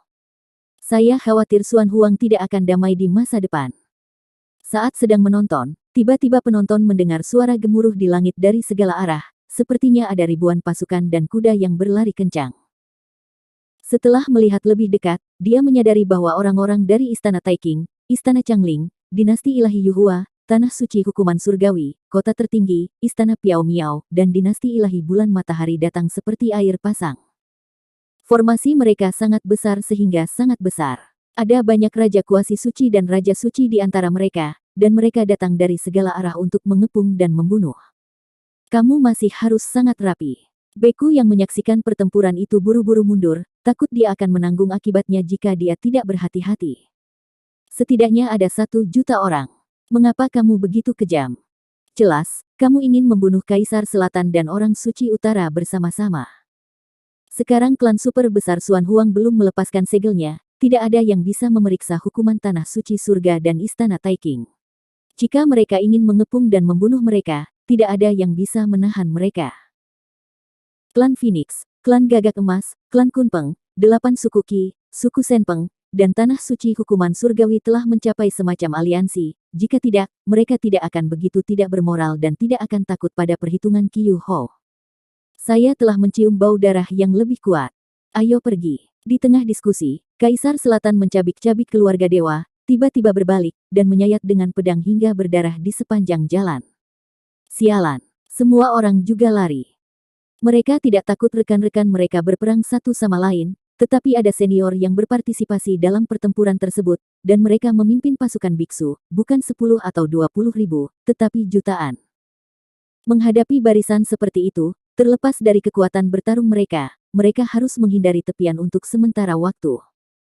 Saya khawatir Xuan Huang tidak akan damai di masa depan. Saat sedang menonton, tiba-tiba penonton mendengar suara gemuruh di langit dari segala arah, sepertinya ada ribuan pasukan dan kuda yang berlari kencang. Setelah melihat lebih dekat, dia menyadari bahwa orang-orang dari Istana Taiking, Istana Changling, Dinasti Ilahi Yuhua, Tanah Suci Hukuman Surgawi, Kota Tertinggi, Istana Piao Miao, dan Dinasti Ilahi Bulan Matahari datang seperti air pasang. Formasi mereka sangat besar sehingga sangat besar. Ada banyak Raja Kuasi Suci dan Raja Suci di antara mereka, dan mereka datang dari segala arah untuk mengepung dan membunuh. Kamu masih harus sangat rapi. Beku yang menyaksikan pertempuran itu buru-buru mundur, takut dia akan menanggung akibatnya jika dia tidak berhati-hati. Setidaknya ada 1 juta orang. Mengapa kamu begitu kejam? Jelas, kamu ingin membunuh Kaisar Selatan dan Orang Suci Utara bersama-sama. Sekarang klan super besar Xuan Huang belum melepaskan segelnya, tidak ada yang bisa memeriksa hukuman Tanah Suci Surga dan Istana Taiking. Jika mereka ingin mengepung dan membunuh mereka, tidak ada yang bisa menahan mereka. Klan Phoenix, Klan Gagak Emas, Klan Kunpeng, 8 suku Qi, suku Senpeng, dan Tanah Suci Hukuman Surgawi telah mencapai semacam aliansi, jika tidak, mereka tidak akan begitu tidak bermoral dan tidak akan takut pada perhitungan Qiu Ho. Saya telah mencium bau darah yang lebih kuat. Ayo pergi. Di tengah diskusi, Kaisar Selatan mencabik-cabik keluarga dewa, tiba-tiba berbalik, dan menyayat dengan pedang hingga berdarah di sepanjang jalan. Sialan. Semua orang juga lari. Mereka tidak takut rekan-rekan mereka berperang satu sama lain, tetapi ada senior yang berpartisipasi dalam pertempuran tersebut, dan mereka memimpin pasukan biksu, bukan 10 atau 20 ribu, tetapi jutaan. Menghadapi barisan seperti itu, terlepas dari kekuatan bertarung mereka harus menghindari tepian untuk sementara waktu.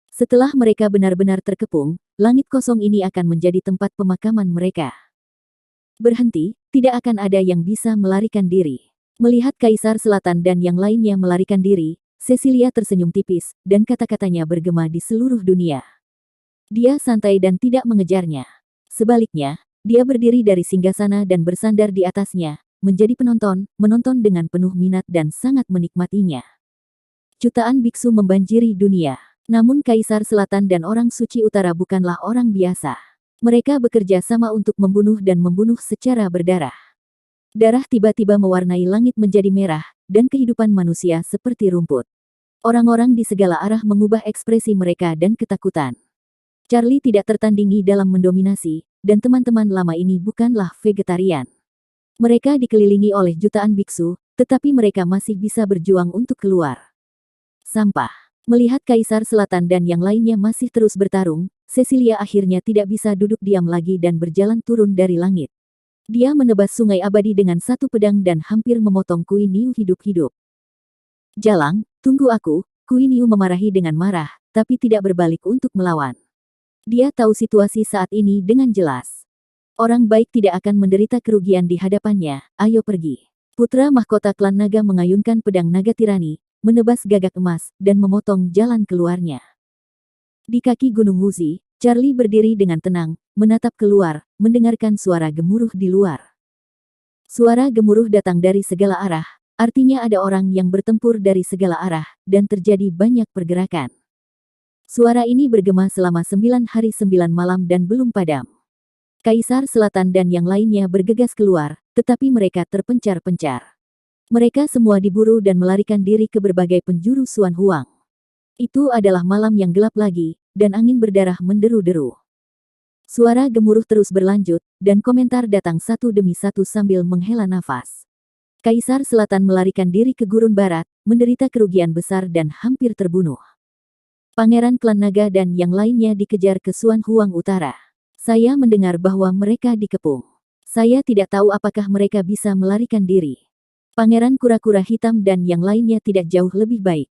Setelah mereka benar-benar terkepung, langit kosong ini akan menjadi tempat pemakaman mereka. Berhenti, tidak akan ada yang bisa melarikan diri. Melihat Kaisar Selatan dan yang lainnya melarikan diri, Cecilia tersenyum tipis, dan kata-katanya bergema di seluruh dunia. Dia santai dan tidak mengejarnya. Sebaliknya, dia berdiri dari singgasana dan bersandar di atasnya, menjadi penonton, menonton dengan penuh minat dan sangat menikmatinya. Jutaan biksu membanjiri dunia. Namun Kaisar Selatan dan orang suci utara bukanlah orang biasa. Mereka bekerja sama untuk membunuh dan membunuh secara berdarah. Darah tiba-tiba mewarnai langit menjadi merah, dan kehidupan manusia seperti rumput. Orang-orang di segala arah mengubah ekspresi mereka dan ketakutan. Charlie tidak tertandingi dalam mendominasi, dan teman-teman lama ini bukanlah vegetarian. Mereka dikelilingi oleh jutaan biksu, tetapi mereka masih bisa berjuang untuk keluar. Sampah. Melihat Kaisar Selatan dan yang lainnya masih terus bertarung, Cecilia akhirnya tidak bisa duduk diam lagi dan berjalan turun dari langit. Dia menebas sungai abadi dengan satu pedang dan hampir memotong Kui Niu hidup-hidup. Jalang, tunggu aku, Kui Niu memarahi dengan marah, tapi tidak berbalik untuk melawan. Dia tahu situasi saat ini dengan jelas. Orang baik tidak akan menderita kerugian di hadapannya, ayo pergi. Putra mahkota klan naga mengayunkan pedang naga tirani, menebas gagak emas, dan memotong jalan keluarnya. Di kaki Gunung Wuzi, Charlie berdiri dengan tenang, menatap keluar, mendengarkan suara gemuruh di luar. Suara gemuruh datang dari segala arah, artinya ada orang yang bertempur dari segala arah, dan terjadi banyak pergerakan. Suara ini bergema selama 9 hari 9 malam dan belum padam. Kaisar Selatan dan yang lainnya bergegas keluar, tetapi mereka terpencar-pencar. Mereka semua diburu dan melarikan diri ke berbagai penjuru Suan Huang. Itu adalah malam yang gelap lagi, dan angin berdarah menderu-deru. Suara gemuruh terus berlanjut, dan komentar datang satu demi satu sambil menghela nafas. Kaisar Selatan melarikan diri ke Gurun Barat, menderita kerugian besar dan hampir terbunuh. Pangeran Klan Naga dan yang lainnya dikejar ke Suan Huang Utara. Saya mendengar bahwa mereka dikepung. Saya tidak tahu apakah mereka bisa melarikan diri. Pangeran Kura-Kura Hitam dan yang lainnya tidak jauh lebih baik.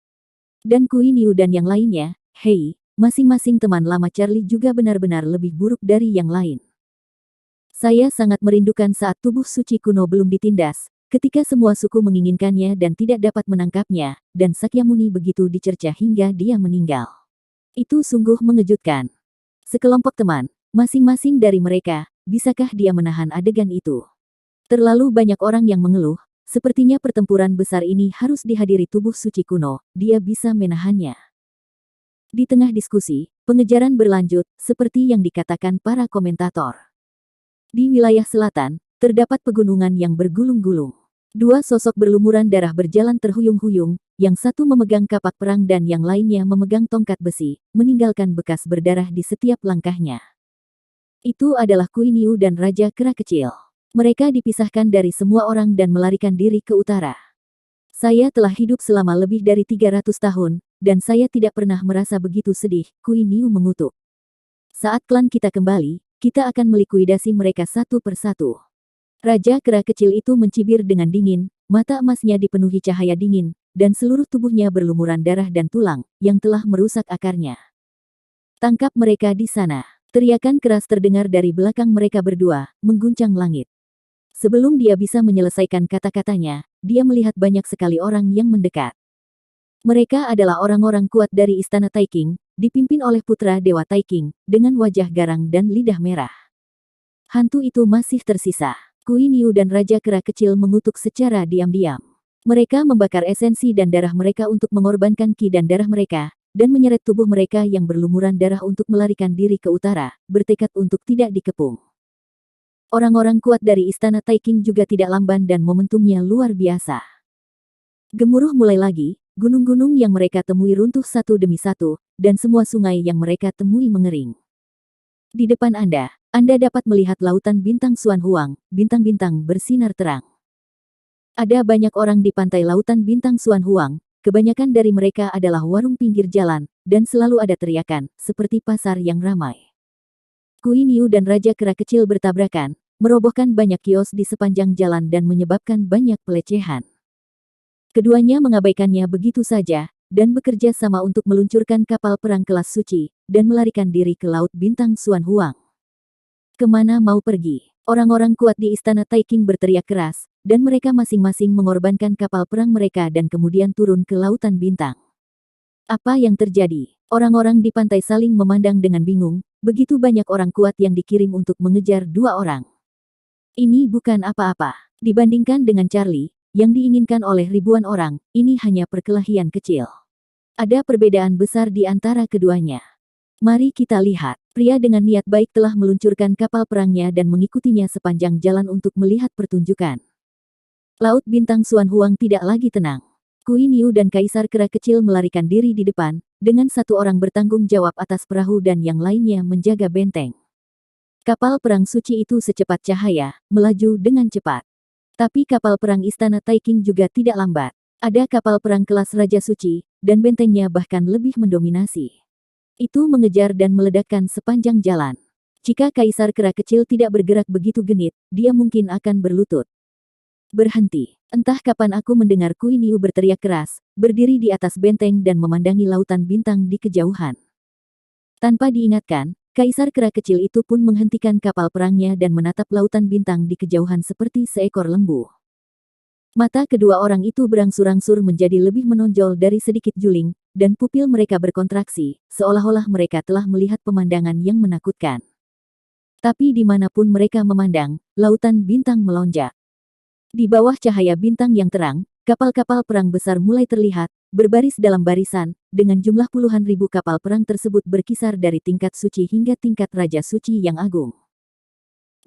Dan Kui Niu dan yang lainnya, hei, masing-masing teman lama Charlie juga benar-benar lebih buruk dari yang lain. Saya sangat merindukan saat tubuh suci kuno belum ditindas, ketika semua suku menginginkannya dan tidak dapat menangkapnya, dan Sakyamuni begitu dicerca hingga dia meninggal. Itu sungguh mengejutkan. Sekelompok teman, masing-masing dari mereka, bisakah dia menahan adegan itu? Terlalu banyak orang yang mengeluh. Sepertinya pertempuran besar ini harus dihadiri tubuh suci kuno, dia bisa menahannya. Di tengah diskusi, pengejaran berlanjut, seperti yang dikatakan para komentator. Di wilayah selatan, terdapat pegunungan yang bergulung-gulung. Dua sosok berlumuran darah berjalan terhuyung-huyung, yang satu memegang kapak perang dan yang lainnya memegang tongkat besi, meninggalkan bekas berdarah di setiap langkahnya. Itu adalah Kui Niu dan Raja Kera Kecil. Mereka dipisahkan dari semua orang dan melarikan diri ke utara. Saya telah hidup selama lebih dari 300 tahun, dan saya tidak pernah merasa begitu sedih, Kui Niu mengutuk. Saat klan kita kembali, kita akan melikuidasi mereka satu persatu. Raja Kera Kecil itu mencibir dengan dingin, mata emasnya dipenuhi cahaya dingin, dan seluruh tubuhnya berlumuran darah dan tulang, yang telah merusak akarnya. Tangkap mereka di sana. Teriakan keras terdengar dari belakang mereka berdua, mengguncang langit. Sebelum dia bisa menyelesaikan kata-katanya, dia melihat banyak sekali orang yang mendekat. Mereka adalah orang-orang kuat dari Istana Taiking, dipimpin oleh putra Dewa Taiking, dengan wajah garang dan lidah merah. Hantu itu masih tersisa. Kui Niu dan Raja Kera Kecil mengutuk secara diam-diam. Mereka membakar esensi dan darah mereka untuk mengorbankan ki dan darah mereka, dan menyeret tubuh mereka yang berlumuran darah untuk melarikan diri ke utara, bertekad untuk tidak dikepung. Orang-orang kuat dari Istana Taiking juga tidak lamban dan momentumnya luar biasa. Gemuruh mulai lagi, gunung-gunung yang mereka temui runtuh satu demi satu, dan semua sungai yang mereka temui mengering. Di depan Anda, Anda dapat melihat lautan bintang Xuan Huang, bintang-bintang bersinar terang. Ada banyak orang di pantai lautan bintang Xuan Huang, kebanyakan dari mereka adalah warung pinggir jalan, dan selalu ada teriakan, seperti pasar yang ramai. Kui Niu dan Raja Kera Kecil bertabrakan, merobohkan banyak kios di sepanjang jalan dan menyebabkan banyak pelecehan. Keduanya mengabaikannya begitu saja, dan bekerja sama untuk meluncurkan kapal perang kelas suci, dan melarikan diri ke Laut Bintang Xuan Huang. Kemana mau pergi? Orang-orang kuat di Istana Taiking berteriak keras, dan mereka masing-masing mengorbankan kapal perang mereka dan kemudian turun ke Lautan Bintang. Apa yang terjadi? Orang-orang di pantai saling memandang dengan bingung, begitu banyak orang kuat yang dikirim untuk mengejar dua orang. Ini bukan apa-apa. Dibandingkan dengan Charlie, yang diinginkan oleh ribuan orang, ini hanya perkelahian kecil. Ada perbedaan besar di antara keduanya. Mari kita lihat. Pria dengan niat baik telah meluncurkan kapal perangnya dan mengikutinya sepanjang jalan untuk melihat pertunjukan. Laut Bintang Xuan Huang tidak lagi tenang. Kui Niu dan Kaisar Kera Kecil melarikan diri di depan, dengan satu orang bertanggung jawab atas perahu dan yang lainnya menjaga benteng. Kapal perang suci itu secepat cahaya, melaju dengan cepat. Tapi kapal perang Istana Taiking juga tidak lambat. Ada kapal perang kelas Raja Suci, dan bentengnya bahkan lebih mendominasi. Itu mengejar dan meledakkan sepanjang jalan. Jika Kaisar Kera Kecil tidak bergerak begitu genit, dia mungkin akan berlutut. Berhenti. Entah kapan aku mendengar Kui Niu berteriak keras, berdiri di atas benteng dan memandangi lautan bintang di kejauhan. Tanpa diingatkan, Kaisar Kera Kecil itu pun menghentikan kapal perangnya dan menatap lautan bintang di kejauhan seperti seekor lembu. Mata kedua orang itu berangsur-angsur menjadi lebih menonjol dari sedikit juling, dan pupil mereka berkontraksi, seolah-olah mereka telah melihat pemandangan yang menakutkan. Tapi dimanapun mereka memandang, lautan bintang melonjak. Di bawah cahaya bintang yang terang, kapal-kapal perang besar mulai terlihat, berbaris dalam barisan, dengan jumlah puluhan ribu kapal perang tersebut berkisar dari tingkat suci hingga tingkat Raja Suci yang agung.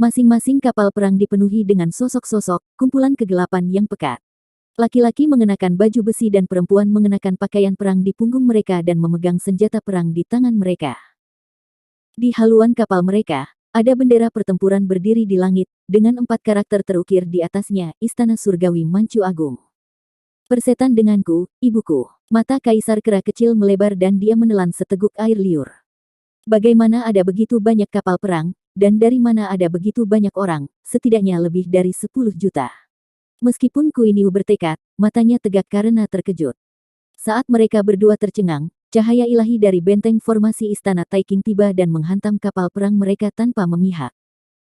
Masing-masing kapal perang dipenuhi dengan sosok-sosok, kumpulan kegelapan yang pekat. Laki-laki mengenakan baju besi dan perempuan mengenakan pakaian perang di punggung mereka dan memegang senjata perang di tangan mereka. Di haluan kapal mereka, ada bendera pertempuran berdiri di langit, dengan 4 karakter terukir di atasnya, Istana Surgawi Manchu Agung. Persetan denganku, ibuku. Mata Kaisar Kera Kecil melebar dan dia menelan seteguk air liur. Bagaimana ada begitu banyak kapal perang, dan dari mana ada begitu banyak orang, setidaknya lebih dari 10 juta. Meskipun Kui Niu bertekad, matanya tegak karena terkejut. Saat mereka berdua tercengang, cahaya ilahi dari benteng formasi Istana Taiking tiba dan menghantam kapal perang mereka tanpa memihak.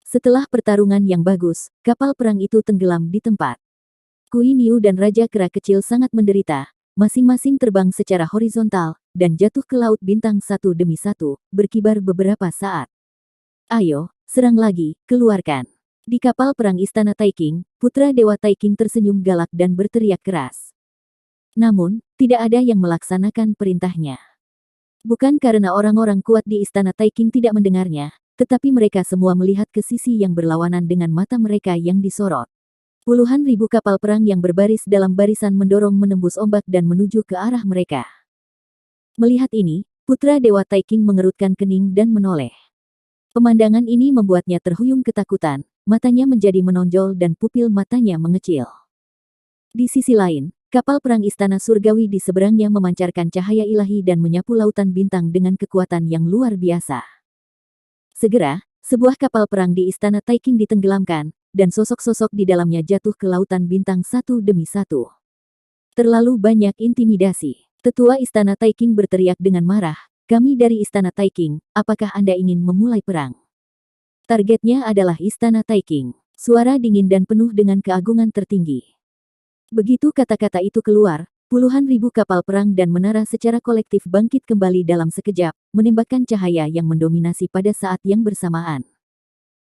Setelah pertarungan yang bagus, kapal perang itu tenggelam di tempat. Kui Niu dan Raja Kera Kecil sangat menderita, masing-masing terbang secara horizontal, dan jatuh ke laut bintang satu demi satu, berkibar beberapa saat. Ayo, serang lagi, keluarkan. Di kapal perang Istana Taiking, Putra Dewa Taiking tersenyum galak dan berteriak keras. Namun, tidak ada yang melaksanakan perintahnya. Bukan karena orang-orang kuat di Istana Taiking tidak mendengarnya, tetapi mereka semua melihat ke sisi yang berlawanan dengan mata mereka yang disorot. Puluhan ribu kapal perang yang berbaris dalam barisan mendorong menembus ombak dan menuju ke arah mereka. Melihat ini, Putra Dewa Taiking mengerutkan kening dan menoleh. Pemandangan ini membuatnya terhuyung ketakutan, matanya menjadi menonjol dan pupil matanya mengecil. Di sisi lain, kapal perang Istana Surgawi di seberangnya memancarkan cahaya ilahi dan menyapu lautan bintang dengan kekuatan yang luar biasa. Segera, sebuah kapal perang di Istana Taiking ditenggelamkan, dan sosok-sosok di dalamnya jatuh ke lautan bintang satu demi satu. Terlalu banyak intimidasi. Tetua Istana Taiking berteriak dengan marah, "Kami dari Istana Taiking, apakah Anda ingin memulai perang?" Targetnya adalah Istana Taiking. Suara dingin dan penuh dengan keagungan tertinggi. Begitu kata-kata itu keluar, puluhan ribu kapal perang dan menara secara kolektif bangkit kembali dalam sekejap, menembakkan cahaya yang mendominasi pada saat yang bersamaan.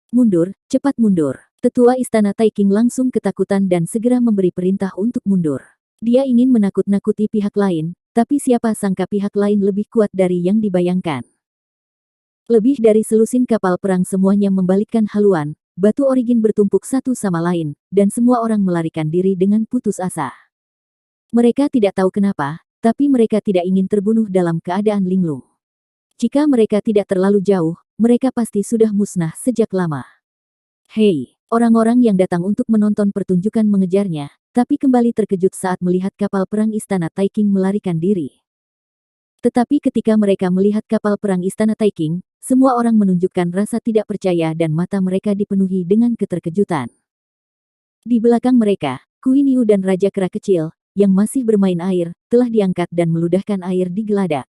Mundur, cepat mundur. Tetua Istana Taiking langsung ketakutan dan segera memberi perintah untuk mundur. Dia ingin menakut-nakuti pihak lain, tapi siapa sangka pihak lain lebih kuat dari yang dibayangkan. Lebih dari selusin kapal perang semuanya membalikkan haluan, batu origin bertumpuk satu sama lain, dan semua orang melarikan diri dengan putus asa. Mereka tidak tahu kenapa, tapi mereka tidak ingin terbunuh dalam keadaan linglung. Jika mereka tidak terlalu jauh, mereka pasti sudah musnah sejak lama. Hei, orang-orang yang datang untuk menonton pertunjukan mengejarnya, tapi kembali terkejut saat melihat kapal perang Istana Taikang melarikan diri. Tetapi ketika mereka melihat kapal perang Istana Taikang, semua orang menunjukkan rasa tidak percaya dan mata mereka dipenuhi dengan keterkejutan. Di belakang mereka, Kui Niu dan Raja Kera Kecil, yang masih bermain air, telah diangkat dan meludahkan air di geladak.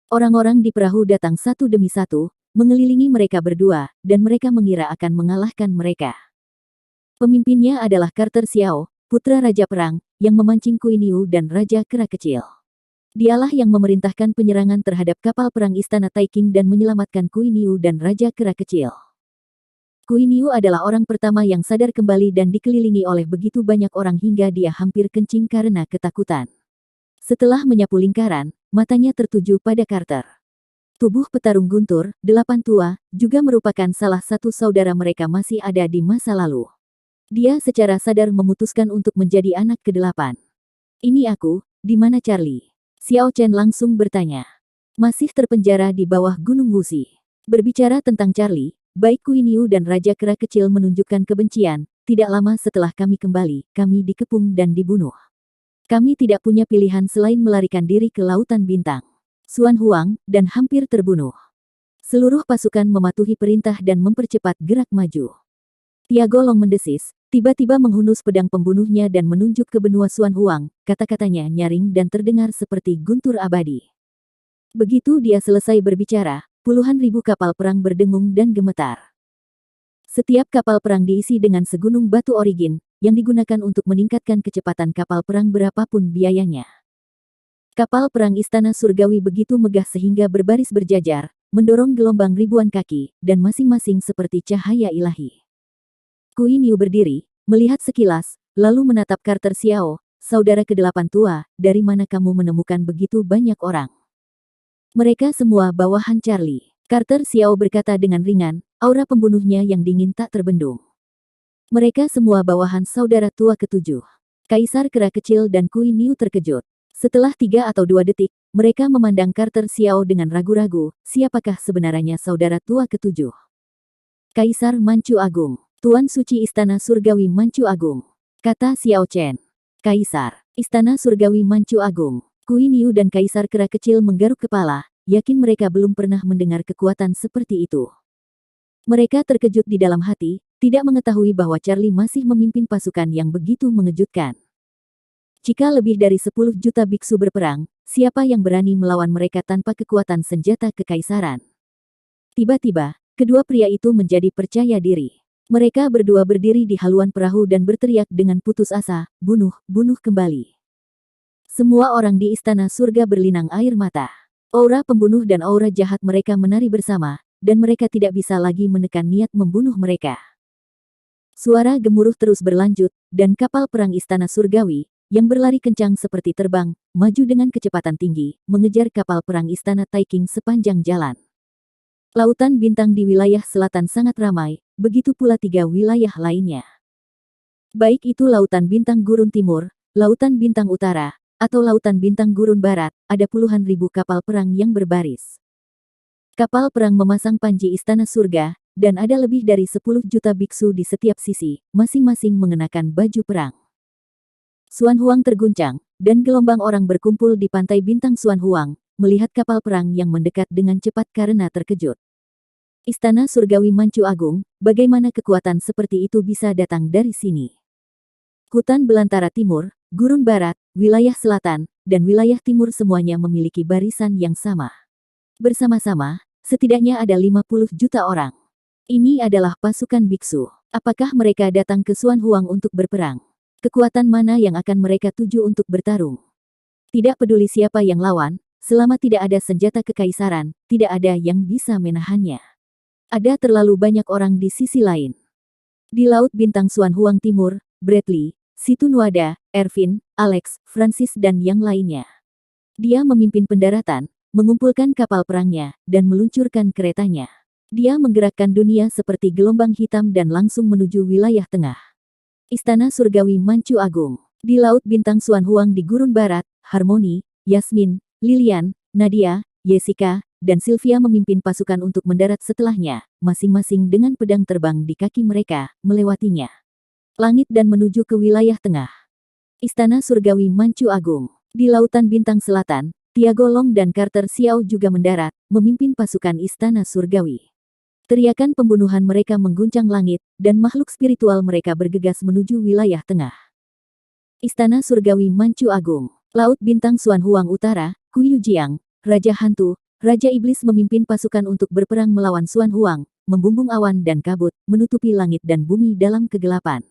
Orang-orang di perahu datang satu demi satu, mengelilingi mereka berdua, dan mereka mengira akan mengalahkan mereka. Pemimpinnya adalah Carter Xiao, putra Raja Perang, yang memancing Kui Niu dan Raja Kera Kecil. Dialah yang memerintahkan penyerangan terhadap kapal perang Istana Taikang dan menyelamatkan Kui Niu dan Raja Kera Kecil. Kui Niu adalah orang pertama yang sadar kembali dan dikelilingi oleh begitu banyak orang hingga dia hampir kencing karena ketakutan. Setelah menyapu lingkaran, matanya tertuju pada Carter. Tubuh petarung guntur, 8 tua, juga merupakan salah satu saudara mereka masih ada di masa lalu. Dia secara sadar memutuskan untuk menjadi anak ke-8. Ini aku, di mana Charlie? Xiao Chen langsung bertanya. Masih terpenjara di bawah Gunung Wuxi. Berbicara tentang Charlie, baik Kui Niu dan Raja Kera Kecil menunjukkan kebencian, tidak lama setelah kami kembali, kami dikepung dan dibunuh. Kami tidak punya pilihan selain melarikan diri ke Lautan Bintang. Xuan Huang, dan hampir terbunuh. Seluruh pasukan mematuhi perintah dan mempercepat gerak maju. Tiago Long mendesis, tiba-tiba menghunus pedang pembunuhnya dan menunjuk ke benua Xuan Huang, kata-katanya nyaring dan terdengar seperti guntur abadi. Begitu dia selesai berbicara, puluhan ribu kapal perang berdengung dan gemetar. Setiap kapal perang diisi dengan segunung batu origin, yang digunakan untuk meningkatkan kecepatan kapal perang berapapun biayanya. Kapal perang Istana Surgawi begitu megah sehingga berbaris berjajar, mendorong gelombang ribuan kaki, dan masing-masing seperti cahaya ilahi. Kui Niu berdiri, melihat sekilas, lalu menatap Carter Xiao, saudara ke-8 tua, dari mana kamu menemukan begitu banyak orang? Mereka semua bawahan Charlie. Carter Xiao berkata dengan ringan, aura pembunuhnya yang dingin tak terbendung. Mereka semua bawahan saudara tua ke-7. Kaisar Kera Kecil dan Kui Niu terkejut. Setelah 3 atau 2 detik, mereka memandang Carter Xiao dengan ragu-ragu, siapakah sebenarnya saudara tua ke-7? Kaisar Manchu Agung. Tuan Suci Istana Surgawi Manchu Agung. Kata Xiao Chen. Kaisar. Istana Surgawi Manchu Agung. Kui Niu dan Kaisar Kera Kecil menggaruk kepala, yakin mereka belum pernah mendengar kekuatan seperti itu. Mereka terkejut di dalam hati, tidak mengetahui bahwa Charlie masih memimpin pasukan yang begitu mengejutkan. Jika lebih dari 10 juta biksu berperang, siapa yang berani melawan mereka tanpa kekuatan senjata kekaisaran? Tiba-tiba, kedua pria itu menjadi percaya diri. Mereka berdua berdiri di haluan perahu dan berteriak dengan putus asa, bunuh, bunuh kembali. Semua orang di Istana Surga berlinang air mata. Aura pembunuh dan aura jahat mereka menari bersama, dan mereka tidak bisa lagi menekan niat membunuh mereka. Suara gemuruh terus berlanjut, dan kapal perang Istana Surgawi, yang berlari kencang seperti terbang, maju dengan kecepatan tinggi, mengejar kapal perang Istana Taikang sepanjang jalan. Lautan Bintang di wilayah selatan sangat ramai, begitu pula 3 wilayah lainnya. Baik itu Lautan Bintang Gurun Timur, Lautan Bintang Utara, atau Lautan Bintang Gurun Barat, ada puluhan ribu kapal perang yang berbaris. Kapal perang memasang panji Istana Surga, dan ada lebih dari 10 juta biksu di setiap sisi, masing-masing mengenakan baju perang. Xuan Huang terguncang, dan gelombang orang berkumpul di pantai Bintang Xuan Huang, melihat kapal perang yang mendekat dengan cepat karena terkejut. Istana Surgawi Manchu Agung, bagaimana kekuatan seperti itu bisa datang dari sini? Hutan belantara timur, gurun barat, wilayah selatan, dan wilayah timur semuanya memiliki barisan yang sama. Bersama-sama, setidaknya ada 50 juta orang. Ini adalah pasukan biksu. Apakah mereka datang ke Xuan Huang untuk berperang? Kekuatan mana yang akan mereka tuju untuk bertarung? Tidak peduli siapa yang lawan, selama tidak ada senjata kekaisaran, tidak ada yang bisa menahannya. Ada terlalu banyak orang di sisi lain. Di Laut Bintang Xuan Huang Timur, Bradley, Situ Nuada, Ervin, Alex, Francis dan yang lainnya. Dia memimpin pendaratan, mengumpulkan kapal perangnya, dan meluncurkan keretanya. Dia menggerakkan dunia seperti gelombang hitam dan langsung menuju wilayah tengah. Istana Surgawi Manchu Agung. Di Laut Bintang Xuan Huang di Gurun Barat, Harmony, Yasmin, Lilian, Nadia, Jessica, dan Sylvia memimpin pasukan untuk mendarat setelahnya, masing-masing dengan pedang terbang di kaki mereka, melewatinya. Langit dan menuju ke wilayah tengah. Istana Surgawi Manchu Agung. Di Lautan Bintang Selatan, Tiago Long dan Carter Xiao juga mendarat, memimpin pasukan Istana Surgawi. Teriakan pembunuhan mereka mengguncang langit, dan makhluk spiritual mereka bergegas menuju wilayah tengah. Istana Surgawi Manchu Agung. Laut Bintang Xuan Huang Utara, Kuyu Jiang, Raja Hantu, Raja Iblis memimpin pasukan untuk berperang melawan Xuan Huang, membumbung awan dan kabut, menutupi langit dan bumi dalam kegelapan.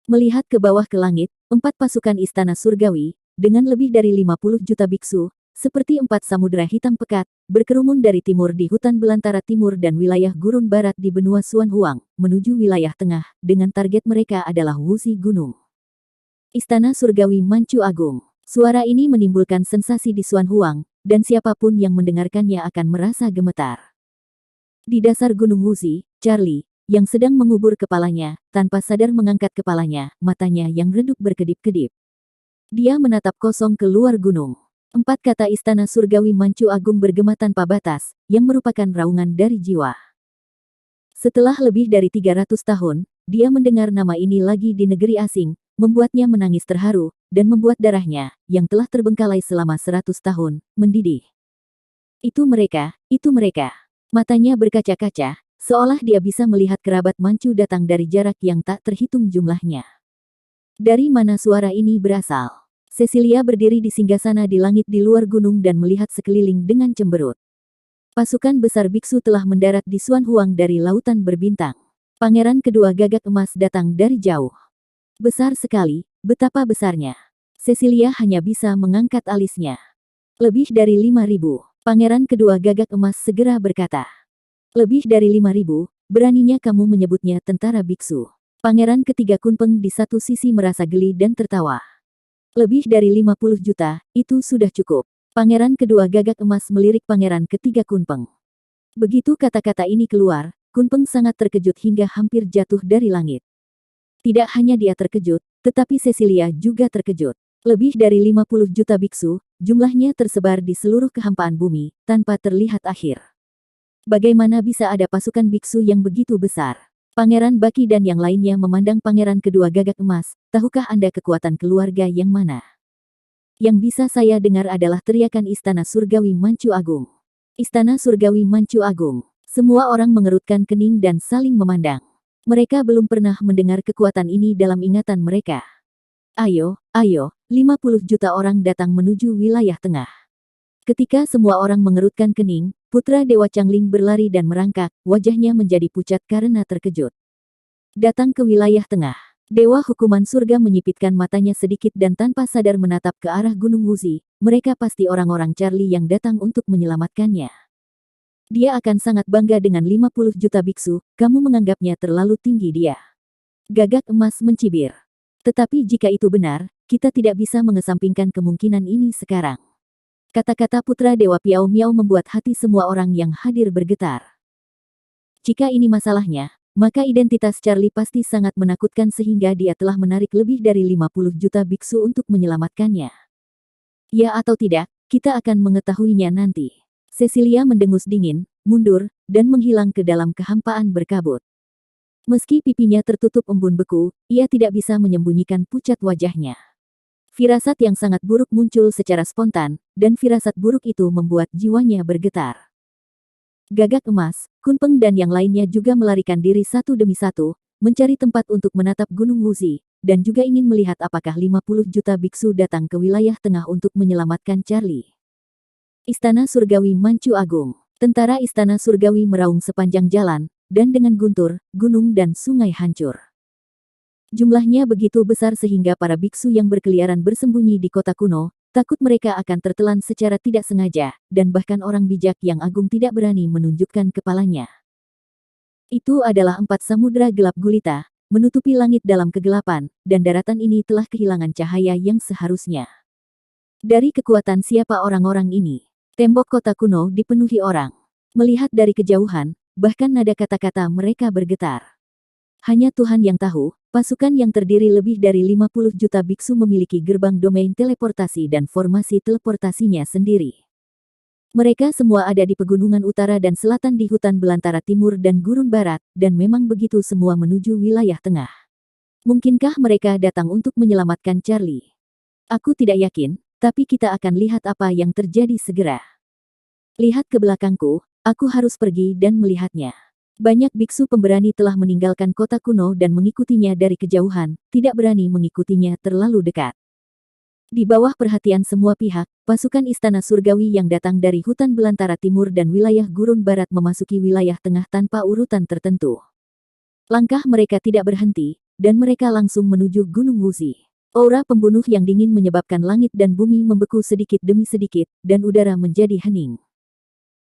Melihat ke bawah ke langit, 4 pasukan Istana Surgawi, dengan lebih dari 50 juta biksu, seperti 4 samudera hitam pekat, berkerumun dari timur di hutan belantara timur dan wilayah gurun barat di benua Xuan Huang, menuju wilayah tengah, dengan target mereka adalah Wuxi Gunung. Istana Surgawi Manchu Agung. Suara ini menimbulkan sensasi di Xuan Huang, dan siapapun yang mendengarkannya akan merasa gemetar. Di dasar Gunung Wuxi, Charlie, yang sedang mengubur kepalanya, tanpa sadar mengangkat kepalanya, matanya yang redup berkedip-kedip. Dia menatap kosong ke luar gunung. 4 kata Istana Surgawi Manchu Agung bergema tanpa batas, yang merupakan raungan dari jiwa. Setelah lebih dari 300 tahun, dia mendengar nama ini lagi di negeri asing, membuatnya menangis terharu, dan membuat darahnya, yang telah terbengkalai selama 100 tahun, mendidih. Itu mereka, itu mereka. Matanya berkaca-kaca, seolah dia bisa melihat kerabat Manchu datang dari jarak yang tak terhitung jumlahnya. Dari mana suara ini berasal? Cecilia berdiri di singgasana di langit di luar gunung dan melihat sekeliling dengan cemberut. Pasukan besar biksu telah mendarat di Xuan Huang dari lautan berbintang. Pangeran kedua Gagak Emas datang dari jauh. Besar sekali, betapa besarnya. Cecilia hanya bisa mengangkat alisnya. Lebih dari 5.000, Pangeran kedua Gagak Emas segera berkata. Lebih dari 5.000, beraninya kamu menyebutnya tentara biksu. Pangeran ketiga Kunpeng di satu sisi merasa geli dan tertawa. Lebih dari 50 juta, itu sudah cukup. Pangeran kedua Gagak Emas melirik Pangeran ketiga Kunpeng. Begitu kata-kata ini keluar, Kunpeng sangat terkejut hingga hampir jatuh dari langit. Tidak hanya dia terkejut, tetapi Cecilia juga terkejut. Lebih dari 50 juta biksu, jumlahnya tersebar di seluruh kehampaan bumi, tanpa terlihat akhir. Bagaimana bisa ada pasukan biksu yang begitu besar? Pangeran Baki dan yang lainnya memandang Pangeran kedua Gagak Emas, tahukah Anda kekuatan keluarga yang mana? Yang bisa saya dengar adalah teriakan Istana Surgawi Manchu Agung. Istana Surgawi Manchu Agung. Semua orang mengerutkan kening dan saling memandang. Mereka belum pernah mendengar kekuatan ini dalam ingatan mereka. Ayo, ayo, 50 juta orang datang menuju wilayah tengah. Ketika semua orang mengerutkan kening, putra Dewa Changling berlari dan merangkak, wajahnya menjadi pucat karena terkejut. Datang ke wilayah tengah. Dewa Hukuman Surga menyipitkan matanya sedikit dan tanpa sadar menatap ke arah Gunung Wuxi. Mereka pasti orang-orang Charlie yang datang untuk menyelamatkannya. Dia akan sangat bangga dengan 50 juta biksu, kamu menganggapnya terlalu tinggi dia. Gagak Emas mencibir. Tetapi jika itu benar, kita tidak bisa mengesampingkan kemungkinan ini sekarang. Kata-kata putra Dewa Piao Miao membuat hati semua orang yang hadir bergetar. Jika ini masalahnya, maka identitas Charlie pasti sangat menakutkan sehingga dia telah menarik lebih dari 50 juta biksu untuk menyelamatkannya. Ya atau tidak, kita akan mengetahuinya nanti. Cecilia mendengus dingin, mundur, dan menghilang ke dalam kehampaan berkabut. Meski pipinya tertutup embun beku, ia tidak bisa menyembunyikan pucat wajahnya. Firasat yang sangat buruk muncul secara spontan, dan firasat buruk itu membuat jiwanya bergetar. Gagak Emas, Kunpeng dan yang lainnya juga melarikan diri satu demi satu, mencari tempat untuk menatap Gunung Wuxi, dan juga ingin melihat apakah 50 juta biksu datang ke wilayah tengah untuk menyelamatkan Charlie. Istana Surgawi Manchu Agung. Tentara Istana Surgawi meraung sepanjang jalan, dan dengan guntur, gunung dan sungai hancur. Jumlahnya begitu besar sehingga para biksu yang berkeliaran bersembunyi di kota kuno, takut mereka akan tertelan secara tidak sengaja, dan bahkan orang bijak yang agung tidak berani menunjukkan kepalanya. Itu adalah 4 samudera gelap gulita, menutupi langit dalam kegelapan, dan daratan ini telah kehilangan cahaya yang seharusnya. Dari kekuatan siapa orang-orang ini? Tembok kota kuno dipenuhi orang. Melihat dari kejauhan, bahkan nada kata-kata mereka bergetar. Hanya Tuhan yang tahu, pasukan yang terdiri lebih dari 50 juta biksu memiliki gerbang domain teleportasi dan formasi teleportasinya sendiri. Mereka semua ada di pegunungan utara dan selatan di hutan belantara timur dan gurun barat, dan memang begitu semua menuju wilayah tengah. Mungkinkah mereka datang untuk menyelamatkan Charlie? Aku tidak yakin, tapi kita akan lihat apa yang terjadi segera. Lihat ke belakangku, aku harus pergi dan melihatnya. Banyak biksu pemberani telah meninggalkan kota kuno dan mengikutinya dari kejauhan, tidak berani mengikutinya terlalu dekat. Di bawah perhatian semua pihak, pasukan Istana Surgawi yang datang dari hutan belantara timur dan wilayah gurun barat memasuki wilayah tengah tanpa urutan tertentu. Langkah mereka tidak berhenti, dan mereka langsung menuju Gunung Wuzi. Aura pembunuh yang dingin menyebabkan langit dan bumi membeku sedikit demi sedikit, dan udara menjadi hening.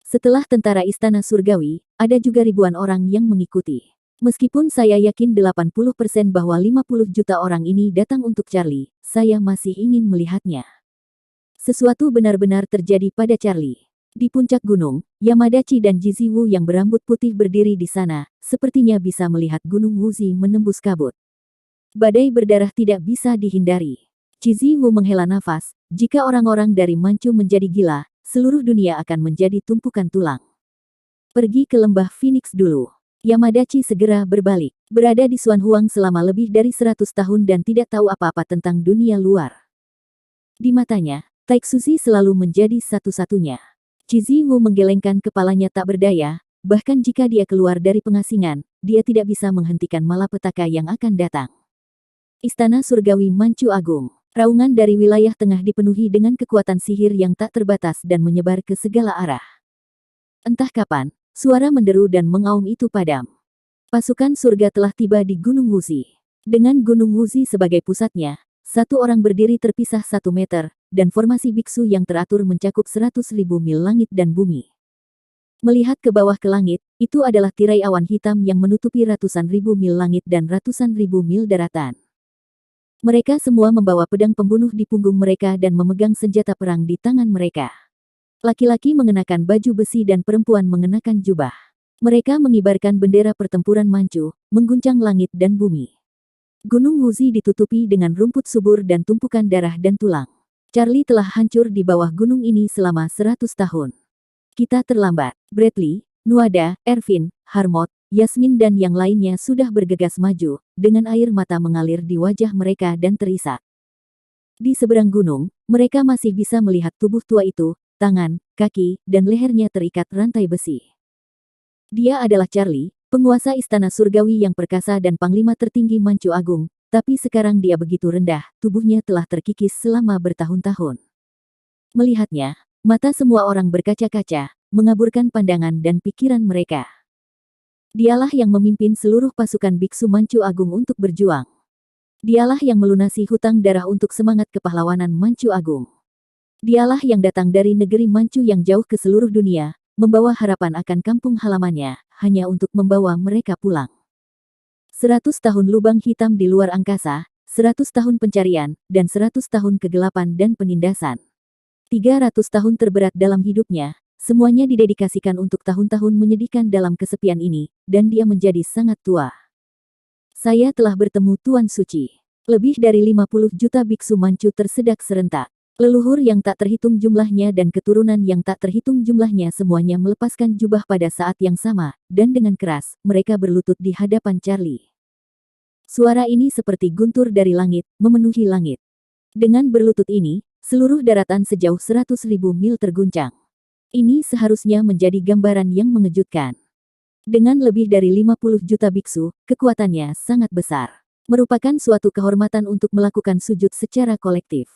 Setelah tentara Istana Surgawi, ada juga ribuan orang yang mengikuti. Meskipun saya yakin 80% bahwa 50 juta orang ini datang untuk Charlie, saya masih ingin melihatnya. Sesuatu benar-benar terjadi pada Charlie. Di puncak gunung, Yamadachi dan Jiziwu yang berambut putih berdiri di sana, sepertinya bisa melihat Gunung Wuzi menembus kabut. Badai berdarah tidak bisa dihindari. Jiziwu menghela nafas, jika orang-orang dari Manchu menjadi gila, seluruh dunia akan menjadi tumpukan tulang. Pergi ke lembah Phoenix dulu. Yamadachi segera berbalik. Berada di Xuanhuang selama lebih dari 100 tahun dan tidak tahu apa-apa tentang dunia luar. Di matanya, Taiksuzi selalu menjadi satu-satunya. Jiziwu menggelengkan kepalanya tak berdaya, bahkan jika dia keluar dari pengasingan, dia tidak bisa menghentikan malapetaka yang akan datang. Istana Surgawi Manchu Agung. Raungan dari wilayah tengah dipenuhi dengan kekuatan sihir yang tak terbatas dan menyebar ke segala arah. Entah kapan, suara menderu dan mengaum itu padam. Pasukan surga telah tiba di Gunung Wuzi. Dengan Gunung Wuzi sebagai pusatnya, satu orang berdiri terpisah 1 meter, dan formasi biksu yang teratur mencakup 100.000 mil langit dan bumi. Melihat ke bawah ke langit, itu adalah tirai awan hitam yang menutupi ratusan ribu mil langit dan ratusan ribu mil daratan. Mereka semua membawa pedang pembunuh di punggung mereka dan memegang senjata perang di tangan mereka. Laki-laki mengenakan baju besi dan perempuan mengenakan jubah. Mereka mengibarkan bendera pertempuran Manchu, mengguncang langit dan bumi. Gunung Wuzi ditutupi dengan rumput subur dan tumpukan darah dan tulang. Charlie telah hancur di bawah gunung ini selama 100 tahun. Kita terlambat. Bradley, Nuada, Ervin, Harmot, Yasmin dan yang lainnya sudah bergegas maju, dengan air mata mengalir di wajah mereka dan terisak. Di seberang gunung, mereka masih bisa melihat tubuh tua itu, tangan, kaki, dan lehernya terikat rantai besi. Dia adalah Charlie, penguasa Istana Surgawi yang perkasa dan panglima tertinggi Manchu Agung, tapi sekarang dia begitu rendah, tubuhnya telah terkikis selama bertahun-tahun. Melihatnya, mata semua orang berkaca-kaca, mengaburkan pandangan dan pikiran mereka. Dialah yang memimpin seluruh pasukan biksu Manchu Agung untuk berjuang. Dialah yang melunasi hutang darah untuk semangat kepahlawanan Manchu Agung. Dialah yang datang dari negeri Manchu yang jauh ke seluruh dunia, membawa harapan akan kampung halamannya, hanya untuk membawa mereka pulang. 100 tahun lubang hitam di luar angkasa, 100 tahun pencarian, dan 100 tahun kegelapan dan penindasan. 300 tahun terberat dalam hidupnya, semuanya didedikasikan untuk tahun-tahun menyedihkan dalam kesepian ini, dan dia menjadi sangat tua. Saya telah bertemu Tuan Suci. Lebih dari 50 juta biksu Manchu tersedak serentak. Leluhur yang tak terhitung jumlahnya dan keturunan yang tak terhitung jumlahnya semuanya melepaskan jubah pada saat yang sama, dan dengan keras, mereka berlutut di hadapan Charlie. Suara ini seperti guntur dari langit, memenuhi langit. Dengan berlutut ini, seluruh daratan sejauh 100.000 mil terguncang. Ini seharusnya menjadi gambaran yang mengejutkan. Dengan lebih dari 50 juta biksu, kekuatannya sangat besar. Merupakan suatu kehormatan untuk melakukan sujud secara kolektif.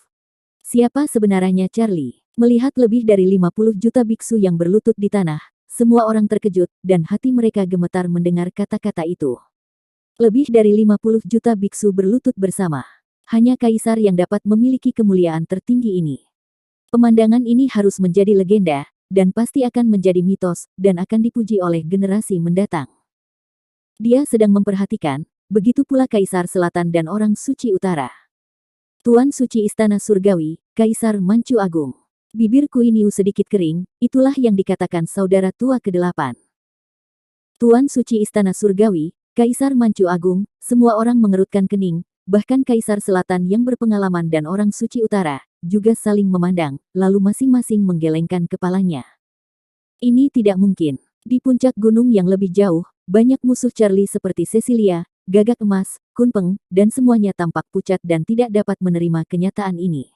Siapa sebenarnya Charlie? Melihat lebih dari 50 juta biksu yang berlutut di tanah, semua orang terkejut, dan hati mereka gemetar mendengar kata-kata itu. Lebih dari 50 juta biksu berlutut bersama. Hanya kaisar yang dapat memiliki kemuliaan tertinggi ini. Pemandangan ini harus menjadi legenda, dan pasti akan menjadi mitos, dan akan dipuji oleh generasi mendatang. Dia sedang memperhatikan, begitu pula Kaisar Selatan dan orang suci utara. Tuan Suci Istana Surgawi, Kaisar Manchu Agung. Bibir Kuiniu sedikit kering, itulah yang dikatakan saudara tua ke-8. Tuan Suci Istana Surgawi, Kaisar Manchu Agung, semua orang mengerutkan kening, bahkan Kaisar Selatan yang berpengalaman dan orang suci utara, juga saling memandang, lalu masing-masing menggelengkan kepalanya. Ini tidak mungkin. Di puncak gunung yang lebih jauh, banyak musuh Charlie seperti Cecilia, Gagak Emas, Kunpeng, dan semuanya tampak pucat dan tidak dapat menerima kenyataan ini.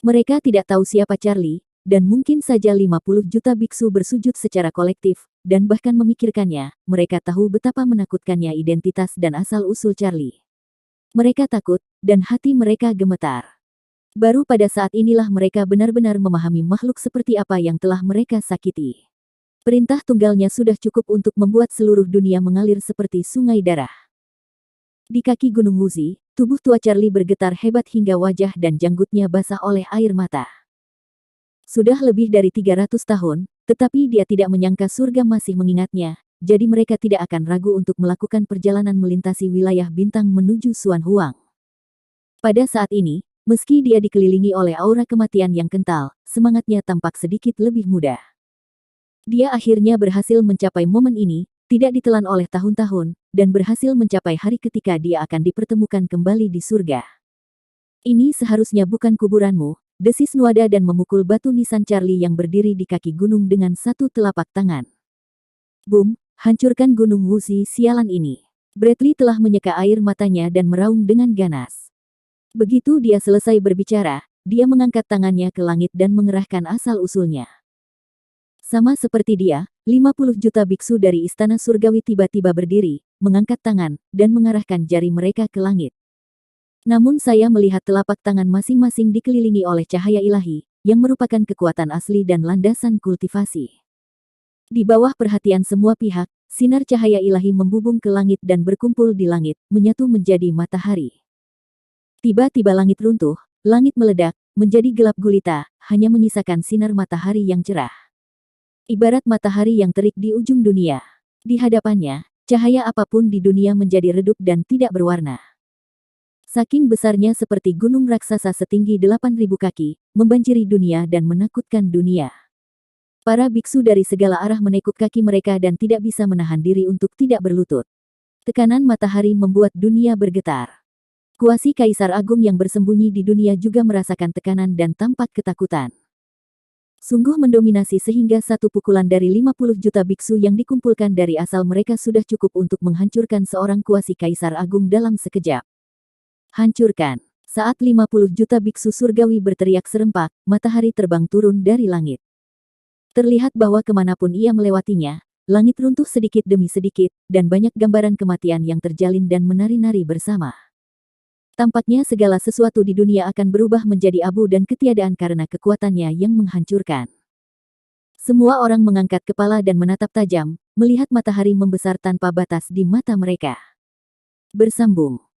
Mereka tidak tahu siapa Charlie, dan mungkin saja 50 juta biksu bersujud secara kolektif, dan bahkan memikirkannya, mereka tahu betapa menakutkannya identitas dan asal-usul Charlie. Mereka takut, dan hati mereka gemetar. Baru pada saat inilah mereka benar-benar memahami makhluk seperti apa yang telah mereka sakiti. Perintah tunggalnya sudah cukup untuk membuat seluruh dunia mengalir seperti sungai darah. Di kaki Gunung Wuzi, tubuh tua Charlie bergetar hebat hingga wajah dan janggutnya basah oleh air mata. Sudah lebih dari 300 tahun, tetapi dia tidak menyangka surga masih mengingatnya, jadi mereka tidak akan ragu untuk melakukan perjalanan melintasi wilayah bintang menuju Suan Huang. Pada saat ini, meski dia dikelilingi oleh aura kematian yang kental, semangatnya tampak sedikit lebih mudah. Dia akhirnya berhasil mencapai momen ini, tidak ditelan oleh tahun-tahun, dan berhasil mencapai hari ketika dia akan dipertemukan kembali di surga. Ini seharusnya bukan kuburanmu, desis Nuada dan memukul batu nisan Charlie yang berdiri di kaki gunung dengan satu telapak tangan. Boom, hancurkan gunung Wuzi sialan ini. Bradley telah menyeka air matanya dan meraung dengan ganas. Begitu dia selesai berbicara, dia mengangkat tangannya ke langit dan mengerahkan asal-usulnya. Sama seperti dia, 50 juta biksu dari istana surgawi tiba-tiba berdiri, mengangkat tangan, dan mengarahkan jari mereka ke langit. Namun saya melihat telapak tangan masing-masing dikelilingi oleh cahaya ilahi, yang merupakan kekuatan asli dan landasan kultivasi. Di bawah perhatian semua pihak, sinar cahaya ilahi membubung ke langit dan berkumpul di langit, menyatu menjadi matahari. Tiba-tiba langit runtuh, langit meledak, menjadi gelap gulita, hanya menyisakan sinar matahari yang cerah. Ibarat matahari yang terik di ujung dunia. Di hadapannya, cahaya apapun di dunia menjadi redup dan tidak berwarna. Saking besarnya seperti gunung raksasa setinggi 8.000 kaki, membanjiri dunia dan menakutkan dunia. Para biksu dari segala arah menekuk kaki mereka dan tidak bisa menahan diri untuk tidak berlutut. Tekanan matahari membuat dunia bergetar. Kuasi Kaisar Agung yang bersembunyi di dunia juga merasakan tekanan dan tampak ketakutan. Sungguh mendominasi sehingga satu pukulan dari 50 juta biksu yang dikumpulkan dari asal mereka sudah cukup untuk menghancurkan seorang kuasi Kaisar Agung dalam sekejap. Hancurkan. Saat 50 juta biksu surgawi berteriak serempak, matahari terbang turun dari langit. Terlihat bahwa kemanapun ia melewatinya, langit runtuh sedikit demi sedikit, dan banyak gambaran kematian yang terjalin dan menari-nari bersama. Tampaknya segala sesuatu di dunia akan berubah menjadi abu dan ketiadaan karena kekuatannya yang menghancurkan. Semua orang mengangkat kepala dan menatap tajam, melihat matahari membesar tanpa batas di mata mereka. Bersambung.